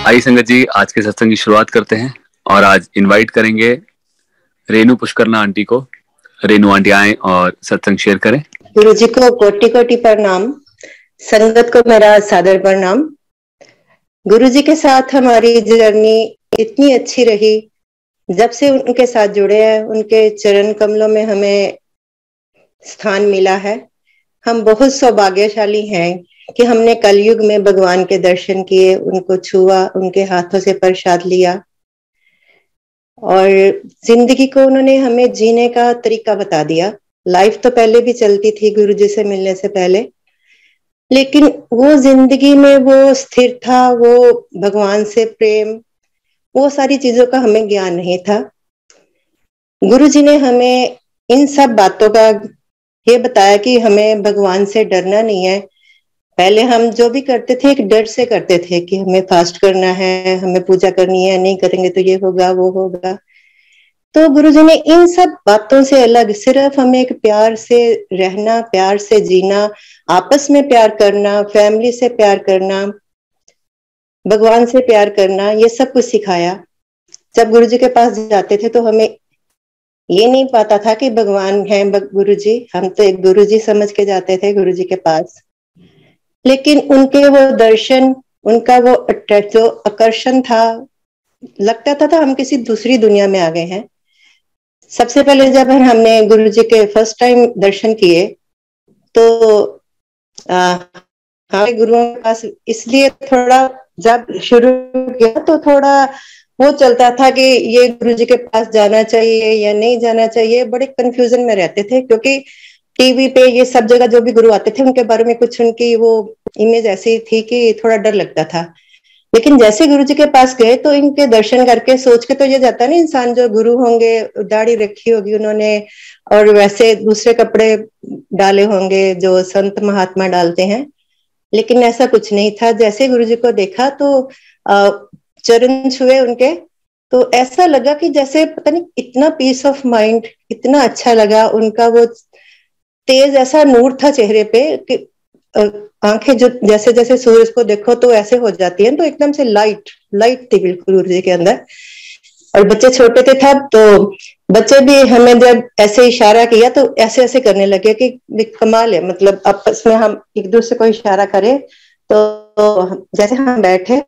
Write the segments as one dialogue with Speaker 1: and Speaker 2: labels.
Speaker 1: आइए संगत जी, आज के सत्संग की शुरुआत करते हैं और आज इनवाइट करेंगे रेनू पुष्करना आंटी को। रेनू आंटी आए और सत्संग शेयर करें।
Speaker 2: गुरु जी को कोटि कोटि प्रणाम, संगत को मेरा सादर प्रणाम। गुरु जी के साथ हमारी जर्नी इतनी अच्छी रही, जब से उनके साथ जुड़े हैं उनके चरण कमलों में हमें स्थान मिला है। हम बहुत सौभाग्यशाली हैं कि हमने कलयुग में भगवान के दर्शन किए, उनको छुआ, उनके हाथों से प्रसाद लिया और जिंदगी को उन्होंने हमें जीने का तरीका बता दिया। लाइफ तो पहले भी चलती थी गुरु जी से मिलने से पहले, लेकिन वो जिंदगी में वो स्थिर था, वो भगवान से प्रेम, वो सारी चीजों का हमें ज्ञान नहीं था। गुरु जी ने हमें इन सब बातों का ये बताया कि हमें भगवान से डरना नहीं है। पहले हम जो भी करते थे एक डर से करते थे कि हमें फास्ट करना है, हमें पूजा करनी है, नहीं करेंगे तो ये होगा वो होगा। तो गुरुजी ने इन सब बातों से अलग सिर्फ हमें एक प्यार से रहना, प्यार से जीना, आपस में प्यार करना, फैमिली से प्यार करना, भगवान से प्यार करना, ये सब कुछ सिखाया। जब गुरुजी के पास जाते थे तो हमें ये नहीं पता था कि भगवान है गुरुजी, हम तो एक गुरुजी समझ के जाते थे गुरुजी के पास। लेकिन उनके वो दर्शन, उनका वो जो आकर्षण था, लगता था हम किसी दूसरी दुनिया में आ गए हैं। सबसे पहले जब हमने गुरु जी के फर्स्ट टाइम दर्शन किए तो हमारे गुरुओं के पास इसलिए थोड़ा जब शुरू किया तो थोड़ा वो चलता था कि ये गुरु जी के पास जाना चाहिए या नहीं जाना चाहिए, बड़े कंफ्यूजन में रहते थे, क्योंकि टीवी पे ये सब जगह जो भी गुरु आते थे उनके बारे में कुछ उनकी वो इमेज ऐसी थी कि थोड़ा डर लगता था। लेकिन जैसे गुरु जी के पास गए तो इनके दर्शन करके सोच के तो ये जाता ना इंसान, जो गुरु होंगे दाढ़ी रखी होगी उन्होंने और वैसे दूसरे कपड़े डाले होंगे जो संत महात्मा डालते हैं, लेकिन ऐसा कुछ नहीं था। जैसे गुरु जी को देखा तो चरण छुए उनके, तो ऐसा लगा कि जैसे पता नहीं इतना पीस ऑफ माइंड, इतना अच्छा लगा। उनका वो तेज ऐसा नूर था चेहरे पे कि आंखें जो जैसे जैसे सूरज को देखो तो ऐसे हो जाती है, तो एकदम से लाइट लाइट थी बिल्कुल गुरु जी के अंदर। और बच्चे छोटे थे तब, तो बच्चे भी हमें जब ऐसे इशारा किया तो ऐसे ऐसे करने लगे कि कमाल है, मतलब आपस में हम एक दूसरे को इशारा करें। तो जैसे हम बैठे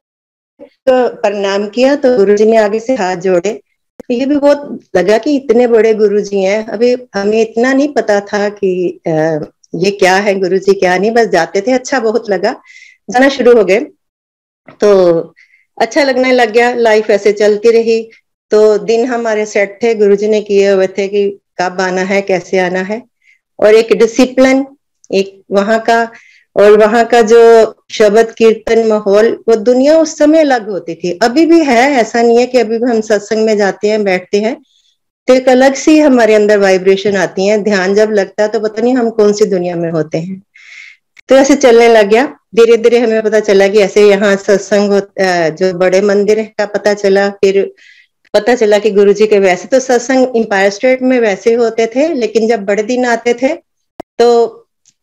Speaker 2: तो प्रणाम किया तो गुरु जी ने आगे से हाथ जोड़े। तो ये भी बहुत लगा कि इतने बड़े गुरु जी हैं, अभी हमें इतना नहीं पता था कि ये क्या है गुरु जी क्या नहीं, बस जाते थे, अच्छा बहुत लगा, जाना शुरू हो गए तो अच्छा लगने लग गया। लाइफ ऐसे चलती रही। तो दिन हमारे सेट थे, गुरु जी ने किए हुए थे कि कब आना है, कैसे आना है, और एक डिसिप्लिन एक वहां का, और वहां का जो शब्द कीर्तन माहौल, वो दुनिया उस समय अलग होती थी, अभी भी है, ऐसा नहीं है कि अभी भी हम सत्संग में जाते हैं बैठते हैं तो एक अलग सी हमारे अंदर वाइब्रेशन आती है। ध्यान जब लगता है तो पता नहीं हम कौन सी दुनिया में होते हैं। तो ऐसे चलने लग गया। धीरे धीरे हमें पता चला कि ऐसे यहाँ सत्संग जो बड़े मंदिर का पता चला, फिर पता चला कि गुरुजी के वैसे तो सत्संग एम्पायर स्टेट में वैसे होते थे, लेकिन जब बड़े दिन आते थे तो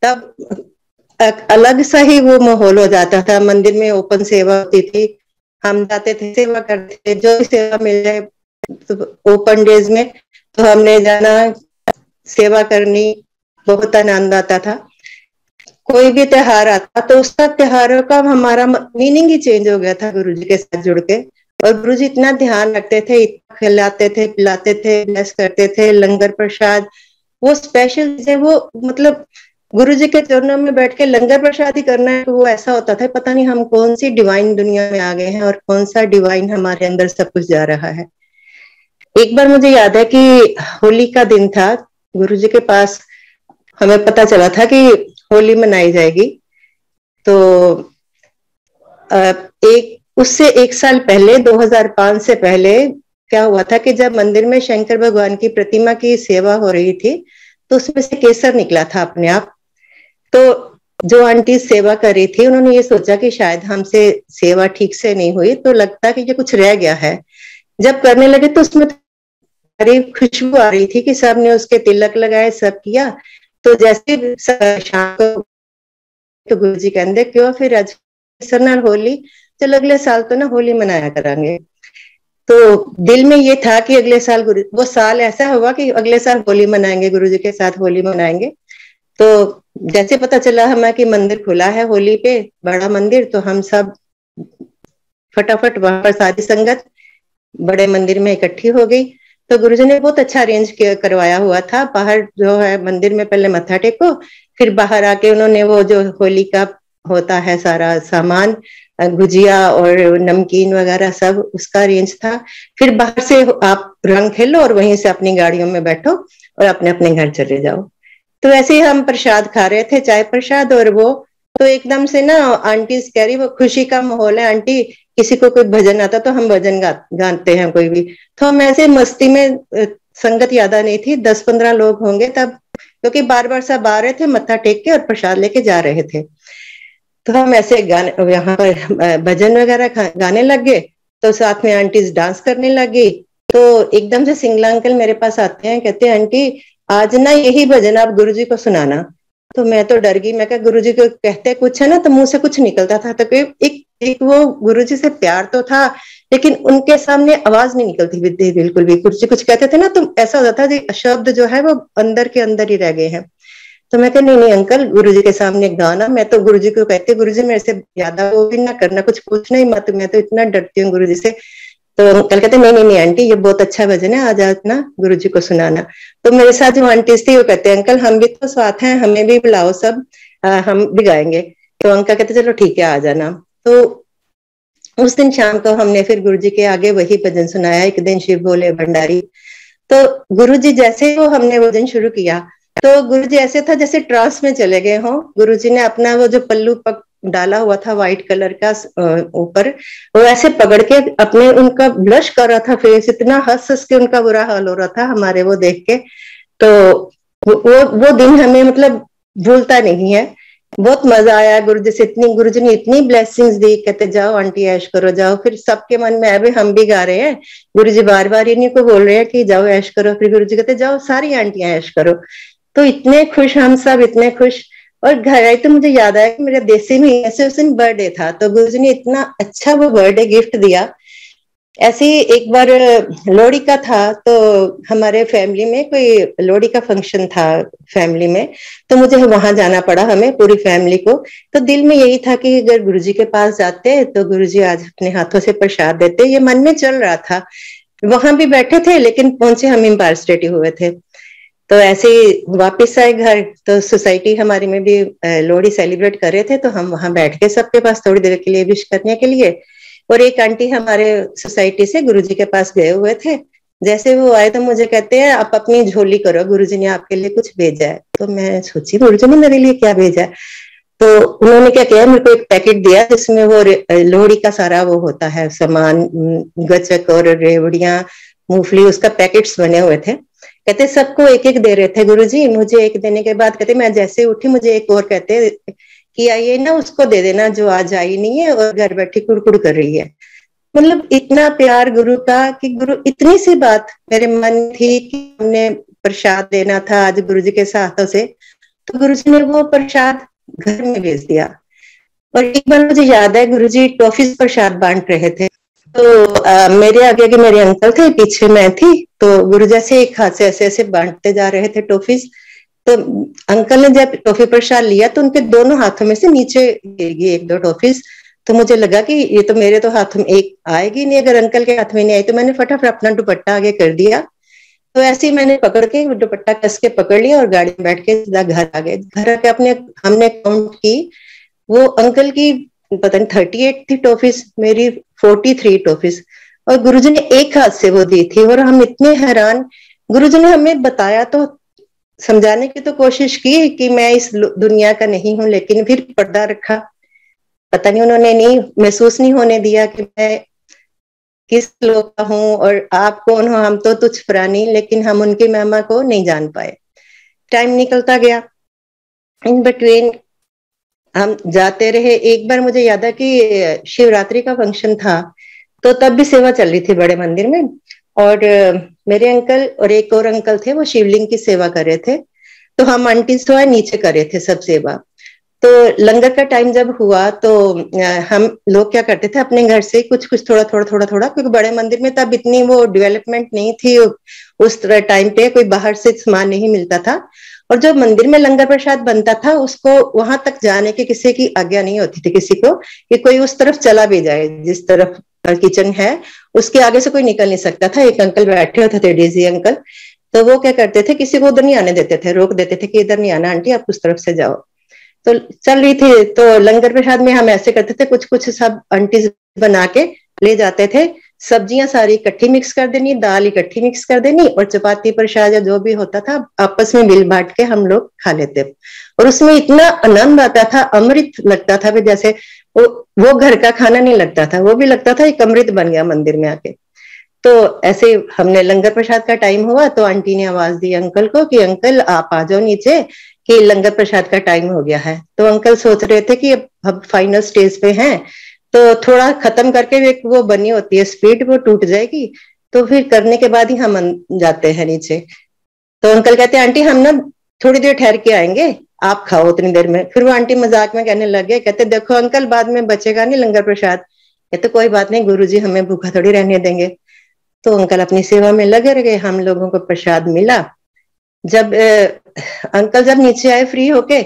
Speaker 2: तब अलग सा ही वो माहौल हो जाता था। मंदिर में ओपन सेवा होती थी, हम जाते थे, सेवा करते थे, जो भी सेवा मिल जाए तो ओपन डेज में तो हमने जाना, सेवा करनी, बहुत आनंद आता था। कोई भी त्योहार आता तो उसका त्योहारों का हमारा मीनिंग ही चेंज हो गया था गुरु जी के साथ जुड़ के। और गुरु जी इतना ध्यान रखते थे, इतना खिलाते थे, पिलाते थे, ब्लेस करते थे, लंगर प्रसाद, वो स्पेशल चीजें, वो मतलब गुरु जी के चरणों में बैठ के लंगर प्रसाद ही करना है, तो वो ऐसा होता था पता नहीं हम कौन सी डिवाइन दुनिया में आ गए हैं और कौन सा डिवाइन हमारे अंदर सब कुछ जा रहा है। एक बार मुझे याद है कि होली का दिन था, गुरु जी के पास हमें पता चला था कि होली मनाई जाएगी। तो उससे एक साल पहले 2005 से पहले क्या हुआ था कि जब मंदिर में शंकर भगवान की प्रतिमा की सेवा हो रही थी तो उसमें से केसर निकला था अपने आप। तो जो आंटी सेवा कर रही थी उन्होंने ये सोचा कि शायद हमसे सेवा ठीक से नहीं हुई, तो लगता कि ये कुछ रह गया है। जब करने लगे तो उसमें खुशबू आ रही थी कि सबने उसके तिलक लगाए, सब किया। तो जैसे शाम को तो गुरु जी कहते क्यों फिर आज केसर नाल होली, चलो अगले साल तो ना होली मनाया करेंगे। तो दिल में ये था कि अगले साल वो साल ऐसा हुआ कि अगले साल होली मनाएंगे, गुरुजी के साथ होली मनाएंगे। तो जैसे पता चला हमें कि मंदिर खुला है होली पे, बड़ा मंदिर, तो हम सब फटाफट वहां पर सारी संगत बड़े मंदिर में इकट्ठी हो गई। तो गुरुजी ने बहुत अच्छा अरेंज करवाया हुआ था। बाहर जो है मंदिर में पहले मत्था टेको, फिर बाहर आके उन्होंने वो जो होली का होता है सारा सामान, गुजिया और नमकीन वगैरह सब, उसका अरेंज था। फिर बाहर से आप रंग खेलो और वहीं से अपनी गाड़ियों में बैठो और अपने अपने घर चले जाओ। तो ऐसे ही हम प्रसाद खा रहे थे, चाय प्रसाद, और वो तो एकदम से ना आंटी कह रही वो खुशी का माहौल है आंटी, किसी को कोई भजन आता तो हम भजन गाते हैं कोई भी। तो हम ऐसे मस्ती में, संगत ज्यादा नहीं थी, 10-15 लोग होंगे तब, क्योंकि बार बार सब आ रहे थे मत्था टेक के और प्रसाद लेके जा रहे थे। तो हम ऐसे गाने यहाँ पर भजन वगैरह गाने लग गए। तो साथ में आंटीज डांस करने लगी। तो एकदम से सिंगला अंकल मेरे पास आते हैं, कहते हैं आंटी आज ना यही भजन आप गुरुजी को सुनाना। तो मैं तो डर गई, मैं कहा गुरुजी को कहते कुछ है ना तो मुंह से कुछ निकलता था। तो एक वो गुरुजी से प्यार तो था, लेकिन उनके सामने आवाज नहीं निकलती थी बिल्कुल भी। गुरुजी कुछ कहते थे ना तो ऐसा होता था कि शब्द जो है वो अंदर के अंदर ही रह गए हैं। तो मैं कहा नहीं नहीं अंकल, गुरुजी के सामने गाना, मैं तो गुरुजी को कहती गुरुजी मेरे से ज्यादा वो भी ना करना, कुछ पूछना ही मत, मैं तो इतना डरती हूँ गुरुजी से। तो अंकल कहते नहीं नहीं नहीं आंटी ये बहुत अच्छा भजन है, आज आज ना गुरुजी को सुनाना। तो मेरे साथ जो आंटीज थी वो कहते अंकल हम भी तो साथ हैं, हमें भी बुलाओ सब, हम भी गाएंगे। तो अंकल कहते चलो ठीक है आ जाना। तो उस दिन शाम को हमने फिर गुरुजी के आगे वही भजन सुनाया, एक दिन शिव भोले भंडारी। तो गुरुजी जैसे वो हमने वो दिन शुरू किया, तो गुरुजी ऐसे था जैसे ट्रांस में चले गए हों। गुरुजी ने अपना वो जो पल्लू डाला हुआ था व्हाइट कलर का ऊपर, वो ऐसे पकड़ के अपने, उनका ब्लश कर रहा था फेस, इतना हंस हंस के उनका बुरा हाल हो रहा था हमारे वो देख के। तो वो दिन हमें मतलब भूलता नहीं है। बहुत मजा आया। गुरुजी ने इतनी ब्लेसिंग्स दी, कहते जाओ आंटी ऐश करो जाओ। फिर सबके मन में अभी हम भी गा रहे हैं, गुरुजी बार बार इन्हीं को बोल रहे हैं कि जाओ ऐश करो। फिर गुरुजी कहते जाओ सारी आंटियां ऐश करो। तो इतने खुश हम सब, इतने खुश। और घर आई तो मुझे याद आया कि मेरे देसी में ऐसे उस दिन बर्थडे था, तो गुरुजी ने इतना अच्छा वो बर्थडे गिफ्ट दिया। ऐसे ही एक बार लोहड़ी का था, तो हमारे फैमिली में कोई लोहड़ी का फंक्शन था फैमिली में, तो मुझे वहां जाना पड़ा, हमें पूरी फैमिली को। तो दिल में यही था कि अगर गुरुजी के पास जाते तो गुरुजी आज अपने हाथों से प्रसाद देते, ये मन में चल रहा था। वहां भी बैठे थे लेकिन पहुंचे हम इम्पायर स्टेट हुए थे। तो ऐसे ही वापस आए घर, तो सोसाइटी हमारी में भी लोहड़ी सेलिब्रेट कर रहे थे, तो हम वहां बैठ के सबके पास थोड़ी देर के लिए विश करने के लिए। और एक आंटी हमारे सोसाइटी से गुरुजी के पास गए हुए थे, जैसे वो आए तो मुझे कहते हैं आप अपनी झोली करो, गुरुजी ने आपके लिए कुछ भेजा है। तो मैं सोची गुरुजी ने मेरे लिए क्या भेजा है। तो उन्होंने क्या किया, मेरे को एक पैकेट दिया जिसमें वो लोहड़ी का सारा वो होता है सामान, गचक और रेवड़ियां, मूंगफली, उसका पैकेट्स बने हुए थे। कहते सबको एक एक दे रहे थे गुरुजी। मुझे एक देने के बाद कहते मैं जैसे उठी मुझे एक और कहते कि ये ना उसको दे देना जो आज आई नहीं है और घर बैठी कुड़कुड़ कर रही है। मतलब इतना प्यार गुरु का कि गुरु, इतनी सी बात मेरे मन थी कि हमने प्रसाद देना था आज गुरुजी के हाथों से, तो गुरुजी ने वो प्रसाद घर में भेज दिया। और एक बार मुझे याद है गुरुजी टॉफीज प्रसाद बांट रहे थे, तो मेरे आगे आगे मेरे अंकल थे, पीछे मैं थी। तो गुरु जैसे एक हाथ से ऐसे ऐसे बांटते जा रहे थे टॉफीज। तो अंकल ने जब टॉफी प्रसाद लिया तो उनके दोनों हाथों में से नीचे गिर गई एक दो टॉफीज। तो मुझे लगा कि ये तो मेरे तो हाथ में एक आएगी नहीं, अगर अंकल के हाथ में नहीं आई। तो मैंने फटाफट अपना दुपट्टा आगे कर दिया। तो ऐसे ही मैंने पकड़ के दुपट्टा कस के पकड़ लिया और गाड़ी में बैठ के सीधा घर आ गए। घर आके अपने हमने काउंट की, वो अंकल की पता नहीं 38 थी टॉफीज, मेरी 43 टॉफीज, और गुरुजी ने एक हाथ से वो दी थी। और हम इतने हैरान, गुरुजी ने हमें बताया तो समझाने की तो कोशिश की कि मैं इस दुनिया का नहीं हूं, लेकिन फिर पर्दा रखा। पता नहीं उन्होंने नहीं महसूस नहीं होने दिया कि मैं किस लोग का हूं और आप कौन हो। हम तो तुच्छ प्राणी, लेकिन हम उनकी महिमा को नहीं जान पाए। टाइम निकलता गया, इन बिटवीन हम जाते रहे। एक बार मुझे याद है कि शिवरात्रि का फंक्शन था, तो तब भी सेवा चल रही थी बड़े मंदिर में। और मेरे अंकल और एक और अंकल थे, वो शिवलिंग की सेवा कर रहे थे। तो हम आंटी तो नीचे कर रहे थे सब सेवा। तो लंगर का टाइम जब हुआ तो हम लोग क्या करते थे, अपने घर से कुछ कुछ थोड़ा थोड़ा थोड़ा थोड़ा, क्योंकि बड़े मंदिर में तब इतनी वो डेवलपमेंट नहीं थी, उस टाइम पे कोई बाहर से सामान नहीं मिलता था, और जो मंदिर में लंगर प्रसाद बनता था उसको वहां तक जाने की किसी की आज्ञा नहीं होती थी किसी को, कि कोई उस तरफ चला भी जाए, जिस तरफ किचन है उसके आगे से कोई निकल नहीं सकता था। एक अंकल बैठे होते थे, डीजी अंकल, तो वो क्या करते थे, किसी को उधर नहीं आने देते थे, रोक देते थे कि इधर नहीं आना आंटी, आप उस तरफ से जाओ। तो चल रही थी, तो लंगर प्रसाद में हम ऐसे करते थे, कुछ कुछ सब आंटी बना के ले जाते थे, सब्जियां सारी इकट्ठी मिक्स कर देनी, दाल इकट्ठी मिक्स कर देनी, और चपाती प्रसाद या जो भी होता था आपस में मिल बांट के हम लोग खा लेते। और उसमें इतना आनंद आता था, अमृत लगता था भी, जैसे वो घर का खाना नहीं लगता था, वो भी लगता था एक अमृत बन गया मंदिर में आके। तो ऐसे हमने लंगर प्रसाद का टाइम हुआ तो आंटी ने आवाज दी अंकल को कि अंकल आप आ जाओ नीचे, कि लंगर प्रसाद का टाइम हो गया है। तो अंकल सोच रहे थे कि अब फाइनल स्टेज पे हैं, तो थोड़ा खत्म करके एक वो बनी होती है स्पीड, वो टूट जाएगी, तो फिर करने के बाद ही हम जाते हैं नीचे। तो अंकल कहते हैं आंटी हम ना थोड़ी देर ठहर के आएंगे, आप खाओ उतनी देर में। फिर वो आंटी मजाक में कहने लग गए, कहते देखो अंकल बाद में बचेगा नहीं लंगर प्रसाद। कहते कोई बात नहीं गुरुजी, हमें भूखा थोड़ी रहने देंगे। तो अंकल अपनी सेवा में लगे रहे, हम लोगों को प्रसाद मिला। जब अंकल जब नीचे आए फ्री होके,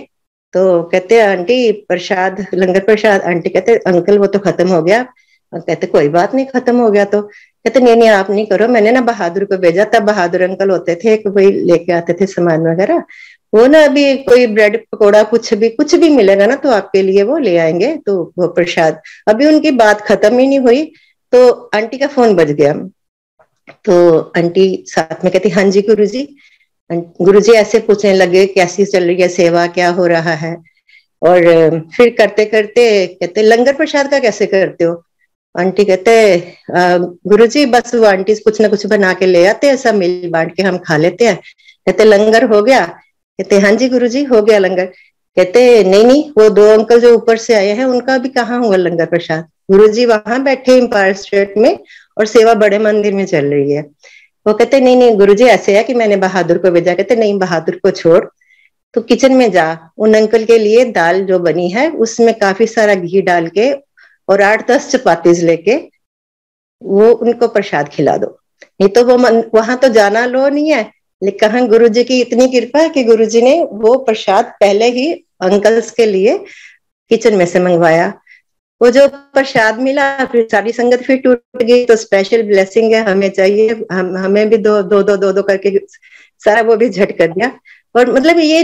Speaker 2: तो कहते आंटी प्रसाद, लंगर प्रसाद। आंटी कहते अंकल वो तो खत्म हो गया। कहते कोई बात नहीं, खत्म हो गया तो। कहते नहीं नहीं आप नहीं करो, मैंने ना बहादुर को भेजा, तब बहादुर अंकल होते थे, वही लेके आते थे सामान वगैरह, वो ना अभी कोई ब्रेड पकौड़ा कुछ भी मिलेगा ना तो आपके लिए वो ले आएंगे, तो वो प्रसाद। अभी उनकी बात खत्म ही नहीं हुई तो आंटी का फोन बज गया। तो आंटी साथ में कहती हाँ जी गुरुजी। गुरुजी ऐसे पूछने लगे कैसी चल रही है सेवा, क्या हो रहा है। और फिर करते करते कहते लंगर प्रसाद का कैसे करते हो। आंटी कहते गुरुजी बस वो आंटी कुछ ना कुछ बना के ले आते हैं, सब मिल बांट के हम खा लेते हैं। कहते लंगर हो गया। कहते हाँ जी गुरुजी हो गया लंगर। कहते नहीं नहीं वो दो अंकल जो ऊपर से आए हैं उनका भी कहाँ हुआ लंगर प्रसाद। गुरुजी वहां बैठे एम्पायर स्टेट में और सेवा बड़े मंदिर में चल रही है। वो कहते नहीं नहीं गुरुजी ऐसे है कि मैंने बहादुर को भेजा। कहते नहीं बहादुर को छोड़, तो किचन में जा, उन अंकल के लिए दाल जो बनी है उसमें काफी सारा घी डाल के और 8-10 चपातीज लेके वो उनको प्रसाद खिला दो। नहीं तो वो वहां तो जाना लो नहीं है, लेकिन कहा गुरुजी की इतनी कृपा है कि गुरुजी ने वो प्रसाद पहले ही अंकल्स के लिए किचन में से मंगवाया। वो जो प्रसाद मिला फिर सारी संगत फिर टूट गई, तो स्पेशल ब्लेसिंग है, हमें चाहिए, हमें भी दो करके सारा वो भी झट कर दिया। और मतलब ये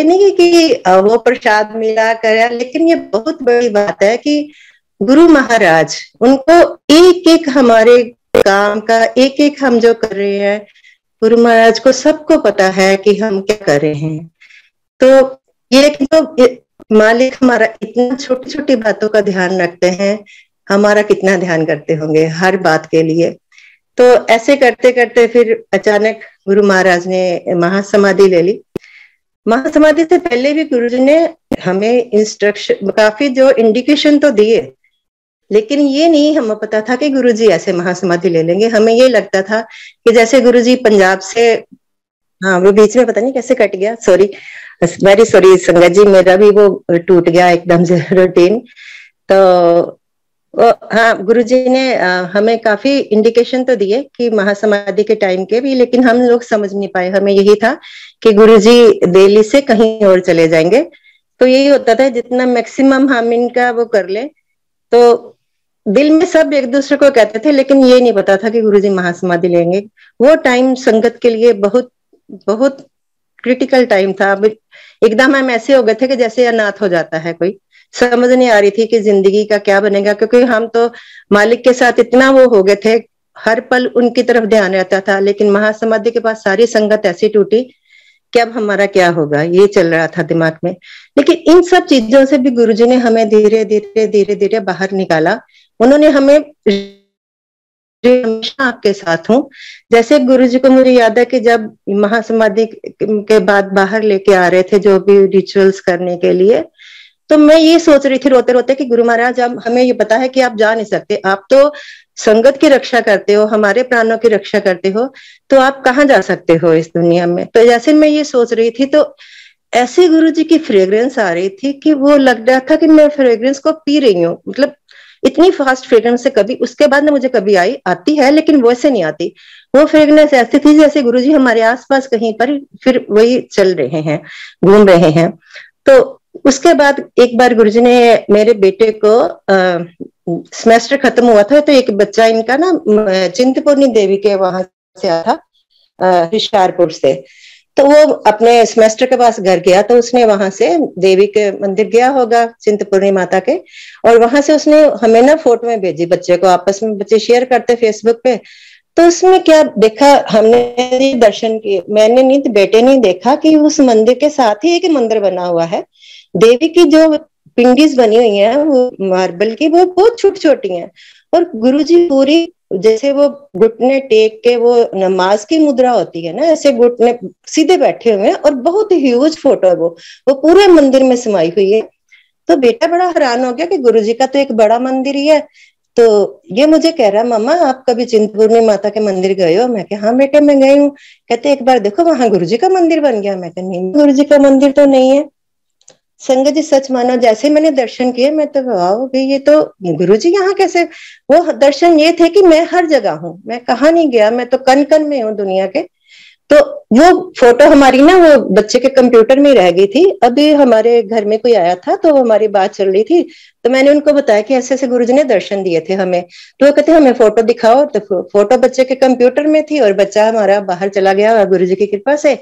Speaker 2: नहीं कि वो प्रसाद मिला करा, लेकिन ये बहुत बड़ी बात है कि गुरु महाराज उनको एक एक हमारे काम का एक एक हम जो कर रहे हैं, गुरु महाराज को सबको पता है कि हम क्या कर रहे हैं। तो ये जो मालिक हमारा इतना छोटी छोटी बातों का ध्यान रखते हैं, हमारा कितना ध्यान करते होंगे हर बात के लिए। तो ऐसे करते करते फिर अचानक गुरु महाराज ने महासमाधि ले ली। महासमाधि से पहले भी गुरुजी ने हमें इंस्ट्रक्शन काफी जो इंडिकेशन तो दिए, लेकिन ये नहीं हमें पता था कि गुरुजी ऐसे महासमाधि ले लेंगे। हमें ये लगता था कि जैसे गुरुजी पंजाब से, हाँ वो बीच में पता नहीं कैसे कट गया, सॉरी वेरी सॉरी संगत जी, मेरा भी वो टूट गया एकदम से रूटीन। तो हाँ गुरुजी ने हमें काफी इंडिकेशन तो दिए कि महासमाधि के टाइम के भी, लेकिन हम लोग समझ नहीं पाए। हमें यही था कि गुरुजी दिल्ली से कहीं और चले जाएंगे, तो यही होता था जितना मैक्सिमम हम इनका वो कर ले। तो दिल में सब एक दूसरे को कहते थे, लेकिन ये नहीं पता था कि गुरुजी महासमाधि लेंगे। वो टाइम संगत के लिए बहुत बहुत क्रिटिकल टाइम था। अब एकदम हम ऐसे हो गए थे कि जैसे अनाथ हो जाता है कोई, समझ नहीं आ रही थी कि जिंदगी का क्या बनेगा, क्योंकि हम तो मालिक के साथ इतना वो हो गए थे, हर पल उनकी तरफ ध्यान रहता था। लेकिन महासमाधि के बाद सारी संगत ऐसी टूटी कि अब हमारा क्या होगा, ये चल रहा था दिमाग में। लेकिन इन सब चीजों से भी गुरुजी ने हमें धीरे धीरे धीरे धीरे बाहर निकाला। उन्होंने हमें हमेशा आपके साथ हूँ। जैसे गुरुजी को मुझे याद है कि जब महासमाधि के बाद बाहर लेके आ रहे थे जो भी रिचुअल्स करने के लिए, तो मैं ये सोच रही थी रोते रोते कि गुरु महाराज अब हमें ये पता है कि आप जा नहीं सकते, आप तो संगत की रक्षा करते हो, हमारे प्राणों की रक्षा करते हो, तो आप कहाँ जा सकते हो इस दुनिया में। तो जैसे मैं ये सोच रही थी तो ऐसे गुरुजी की फ्रेग्रेंस आ रही थी कि वो लग रहा था कि मैं फ्रेग्रेंस को पी रही हूँ, मतलब इतनी फास्ट फ्रेग्रेंस से कभी उसके बाद ना मुझे कभी आती है, लेकिन वैसे नहीं आती। वो फ्रेग्रेंस ऐसी थी जैसे गुरुजी हमारे आसपास कहीं पर फिर वही चल रहे हैं, घूम रहे हैं। तो उसके बाद एक बार गुरुजी ने मेरे बेटे को सेमेस्टर खत्म हुआ था, तो एक बच्चा इनका ना चिंतपूर्णी देवी के वहां से आया था, होशियारपुर से। तो वो अपने सेमेस्टर के पास घर गया, तो उसने वहां से देवी के मंदिर गया होगा, चिंतपूर्णी माता के, और वहां से उसने हमें ना फोटो में भेजी, बच्चे को आपस में बच्चे शेयर करते फेसबुक पे। तो उसमें क्या देखा हमने, दर्शन किए, मैंने नहीं तो बेटे ने देखा कि उस मंदिर के साथ ही एक मंदिर बना हुआ है, देवी की जो पिंडीज बनी हुई है वो मार्बल की, वो बहुत छोटी छोटी हैं, और गुरुजी पूरी जैसे वो घुटने टेक के, वो नमाज की मुद्रा होती है ना, ऐसे घुटने सीधे बैठे हुए हैं, और बहुत ही ह्यूज फोटो है वो पूरे मंदिर में समाई हुई है। तो बेटा बड़ा हैरान हो गया कि गुरुजी का तो एक बड़ा मंदिर ही है। तो ये मुझे कह रहा, मम्मा आप कभी चिंतपूर्णी माता के मंदिर गए हो? मैं कहा हाँ बेटे मैं गई हूँ। कहते एक बार देखो वहां गुरुजी का मंदिर बन गया। मैं कहा नहीं, गुरुजी का मंदिर तो नहीं है। संगत जी सच मानो, जैसे मैंने दर्शन किए मैं तो वाह भाई, ये तो गुरुजी यहाँ कैसे। वो दर्शन ये थे कि मैं हर जगह हूँ, मैं कहाँ नहीं गया, मैं तो कन कन में हूँ दुनिया के। तो वो फोटो हमारी ना वो बच्चे के कंप्यूटर में रह गई थी। अभी हमारे घर में कोई आया था तो हमारी बात चल रही थी, तो मैंने उनको बताया कि ऐसे ऐसे गुरुजी ने दर्शन दिए थे हमें। तो वो कहते हमें फोटो दिखाओ, तो फोटो बच्चे के कंप्यूटर में थी, और बच्चा हमारा बाहर चला गया गुरुजी की कृपा से।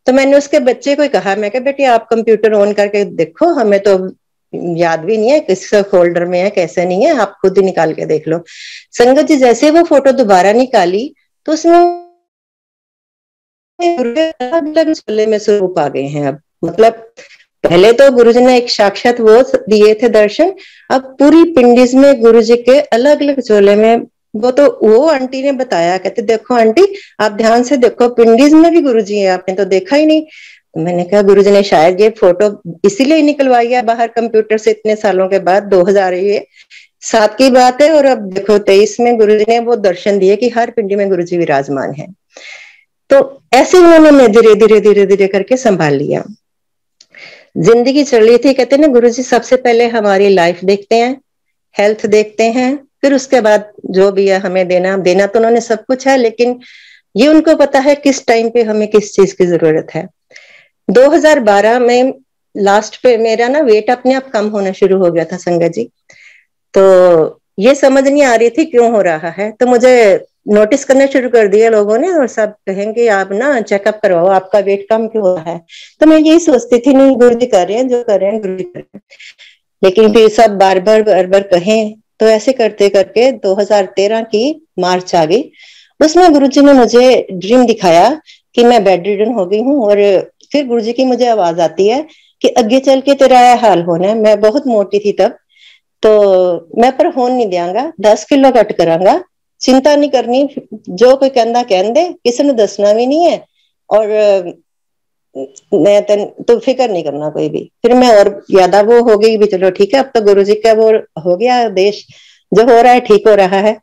Speaker 2: तो मैंने उसके बच्चे को ही कहा, मैं कहा बेटी आप कंप्यूटर ऑन करके देखो, हमें तो याद भी नहीं है किस फोल्डर में है कैसे नहीं है, आप खुद ही निकाल के देख लो। संगत जी जैसे वो फोटो दोबारा निकाली तो उसमें अलग अलग चोले में स्वरूप आ गए हैं अब। मतलब पहले तो गुरुजी ने एक साक्षात वो दिए थे दर्शन, अब पूरी पिंडीज में गुरुजी के अलग अलग चोले में। वो आंटी ने बताया, कहते देखो आंटी आप ध्यान से देखो, पिंडीज में भी गुरुजी है, आपने तो देखा ही नहीं। तो मैंने कहा गुरुजी ने शायद ये फोटो इसीलिए निकलवाई है बाहर कंप्यूटर से इतने सालों के बाद, 2007 की बात है, और अब देखो 23 में गुरुजी ने वो दर्शन दिए कि हर पिंडी में गुरुजी विराजमान है। तो ऐसे उन्होंने मैं धीरे धीरे धीरे धीरे करके संभाल लिया। जिंदगी चल रही थी, कहते ना गुरुजी सबसे पहले हमारी लाइफ देखते हैं, हेल्थ देखते हैं, फिर उसके बाद जो भी है हमें देना देना तो उन्होंने सब कुछ है, लेकिन ये उनको पता है किस टाइम पे हमें किस चीज की जरूरत है। 2012 में लास्ट पे मेरा ना वेट अपने आप कम होना शुरू हो गया था संगत जी। तो ये समझ नहीं आ रही थी क्यों हो रहा है, तो मुझे नोटिस करना शुरू कर दिया लोगों ने, और सब कहेंगे आप ना चेकअप करवाओ, आपका वेट कम क्यों हो रहा है। तो मैं यही सोचती थी नहीं गुरुजी कर रहे हैं जो कर रहे हैं गुरुजी कर रहे हैं, लेकिन फिर सब बार बार कहें। तो ऐसे करते करके 2013 की मार्च आ गई, उसमें गुरुजी ने मुझे ड्रीम दिखाया कि मैं बेड रिडन हो गई हूँ, और फिर गुरुजी की मुझे आवाज आती है कि आगे चल के तेरा यह हाल होना है। मैं बहुत मोटी थी तब, तो मैं पर होन नहीं देंगा, 10 किलो घट करांगा, चिंता नहीं करनी, जो कोई कहना कहन दे, किसी ने दसना भी नहीं है, और मैं तो फिक्र नहीं करना कोई भी। फिर मैं और ज्यादा वो हो गई भी, चलो ठीक है अब तो गुरुजी का वो हो गया आदेश, जो हो रहा है ठीक हो रहा है।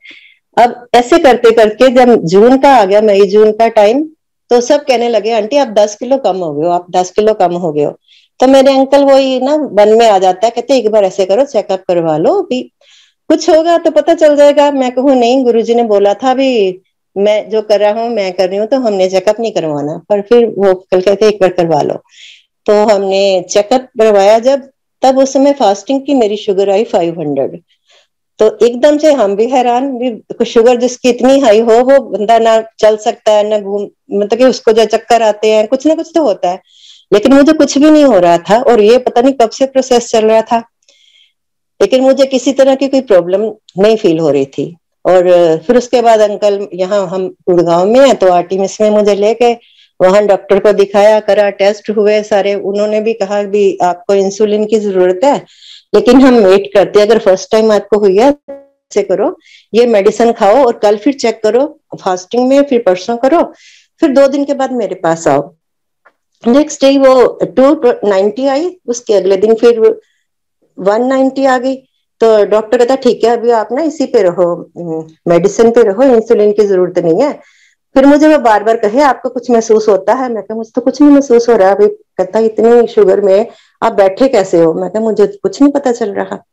Speaker 2: अब ऐसे करते करके जब जून का आ गया, मई जून का टाइम, तो सब कहने लगे आंटी आप 10 किलो कम हो गए हो, आप 10 किलो कम हो गए हो। तो मेरे अंकल वही ना मन में आ जाता है, कहते एक बार ऐसे करो चेकअप करवा लो, भी कुछ होगा तो पता चल जाएगा। मैं कहूँ नहीं गुरुजी ने बोला था भी मैं जो कर रहा हूँ मैं कर रही हूँ, तो हमने चेकअप नहीं करवाना। पर फिर वो कल कहते एक बार करवा लो, तो हमने चेकअप करवाया जब, तब उस समय फास्टिंग की मेरी शुगर आई 500। तो एकदम से हम भी हैरान, भी शुगर जिसकी इतनी हाई हो वो बंदा ना चल सकता है ना घूम, मतलब कि उसको जो चक्कर आते हैं कुछ ना कुछ तो होता है, लेकिन मुझे कुछ भी नहीं हो रहा था, और ये पता नहीं कब से प्रोसेस चल रहा था, लेकिन मुझे किसी तरह की कोई प्रॉब्लम नहीं फील हो रही थी। और फिर उसके बाद अंकल यहाँ हम गुड़गांव में है, तो आर्टिमिस में मुझे लेके वहां डॉक्टर को दिखाया, करा, टेस्ट हुए सारे, उन्होंने भी कहा भी आपको इंसुलिन की जरूरत है, लेकिन हम वेट करते हैं, अगर फर्स्ट टाइम आपको हुई है से करो, ये मेडिसिन खाओ और कल फिर चेक करो फास्टिंग में, फिर परसों करो, फिर 2 दिन के बाद मेरे पास आओ। नेक्स्ट डे वो 290 आई, उसके अगले दिन फिर 190 आ गई। तो डॉक्टर कहता ठीक है अभी आप ना इसी पे रहो, मेडिसिन पे रहो, इंसुलिन की जरूरत नहीं है। फिर मुझे वो बार बार कहे आपको कुछ महसूस होता है? मैं कहा मुझे तो कुछ नहीं महसूस हो रहा। अभी कहता इतनी शुगर में आप बैठे कैसे हो? मैं कहा मुझे कुछ नहीं पता चल रहा।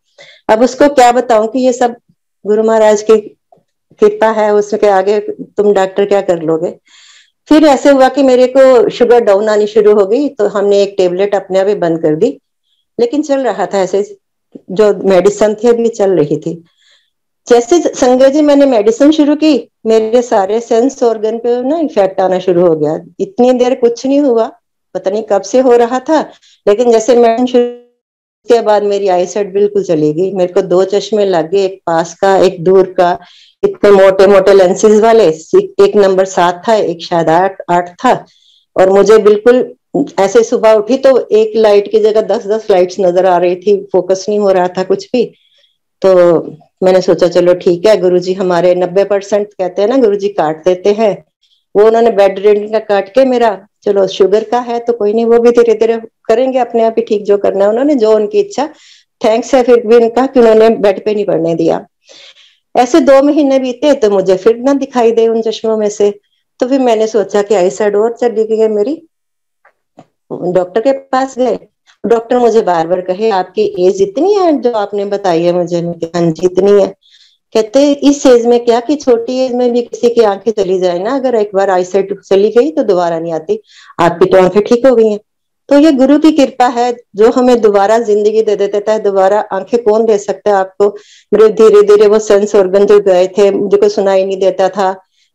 Speaker 2: अब उसको क्या बताऊं कि ये सब गुरु महाराज की कृपा है, उसके आगे तुम डॉक्टर क्या कर लोगे। फिर ऐसे हुआ कि मेरे को शुगर डाउन आनी शुरू हो गई, तो हमने एक टेबलेट अपने आप ही बंद कर दी, लेकिन चल रहा था ऐसे, जो मेडिसिन थी अभी चल रही थी। जैसे संजय जी मैंने मेडिसिन शुरू की, मेरे सारे सेंस ऑर्गन पे ना इफेक्ट आना शुरू हो गया। इतनी देर कुछ नहीं हुआ, पता नहीं कब से हो रहा था, लेकिन जैसे मेडिसिन शुरू के बाद मेरी आई साइट बिल्कुल चली गई। मेरे को 2 चश्मे लग गए, एक पास का एक दूर का, इतने मोटे मोटे लेंसेज वाले। एक नंबर 7 था, एक शायद 8 था। और मुझे बिल्कुल ऐसे सुबह उठी तो एक लाइट की जगह 10-10 लाइट्स नजर आ रही थी, फोकस नहीं हो रहा था कुछ भी। तो मैंने सोचा चलो ठीक है, गुरुजी हमारे 90% कहते हैं ना गुरुजी काट देते हैं, वो उन्होंने बेड रेडिंग का काट के मेरा, चलो शुगर का है तो कोई नहीं, वो भी धीरे धीरे करेंगे अपने आप ही ठीक, जो करना है उन्होंने, जो उनकी इच्छा। थैंक्स है फिर भी उनका कि उन्होंने बेड पे नहीं पड़ने दिया। ऐसे 2 महीने बीते तो मुझे फिर ना दिखाई दे उन चश्मों में से। तो फिर मैंने सोचा कि आई साइड और चली गई है मेरी। डॉक्टर के पास गए, डॉक्टर मुझे बार बार कहे आपकी एज इतनी है जो आपने बताई है मुझे? हाँ जी इतनी है। कहते इस एज में क्या, कि छोटी एज में भी किसी की आंखें चली जाए ना, अगर एक बार आईसाइट चली गई तो दोबारा नहीं आती, आपकी तो आंखें ठीक हो गई हैं। तो ये गुरु की कृपा है जो हमें दोबारा जिंदगी दे देता है। दोबारा आंखें कौन दे सकता है आपको? मेरे धीरे धीरे वो सेंस ऑर्गन जो गए थे, मुझे को सुनाई नहीं देता था,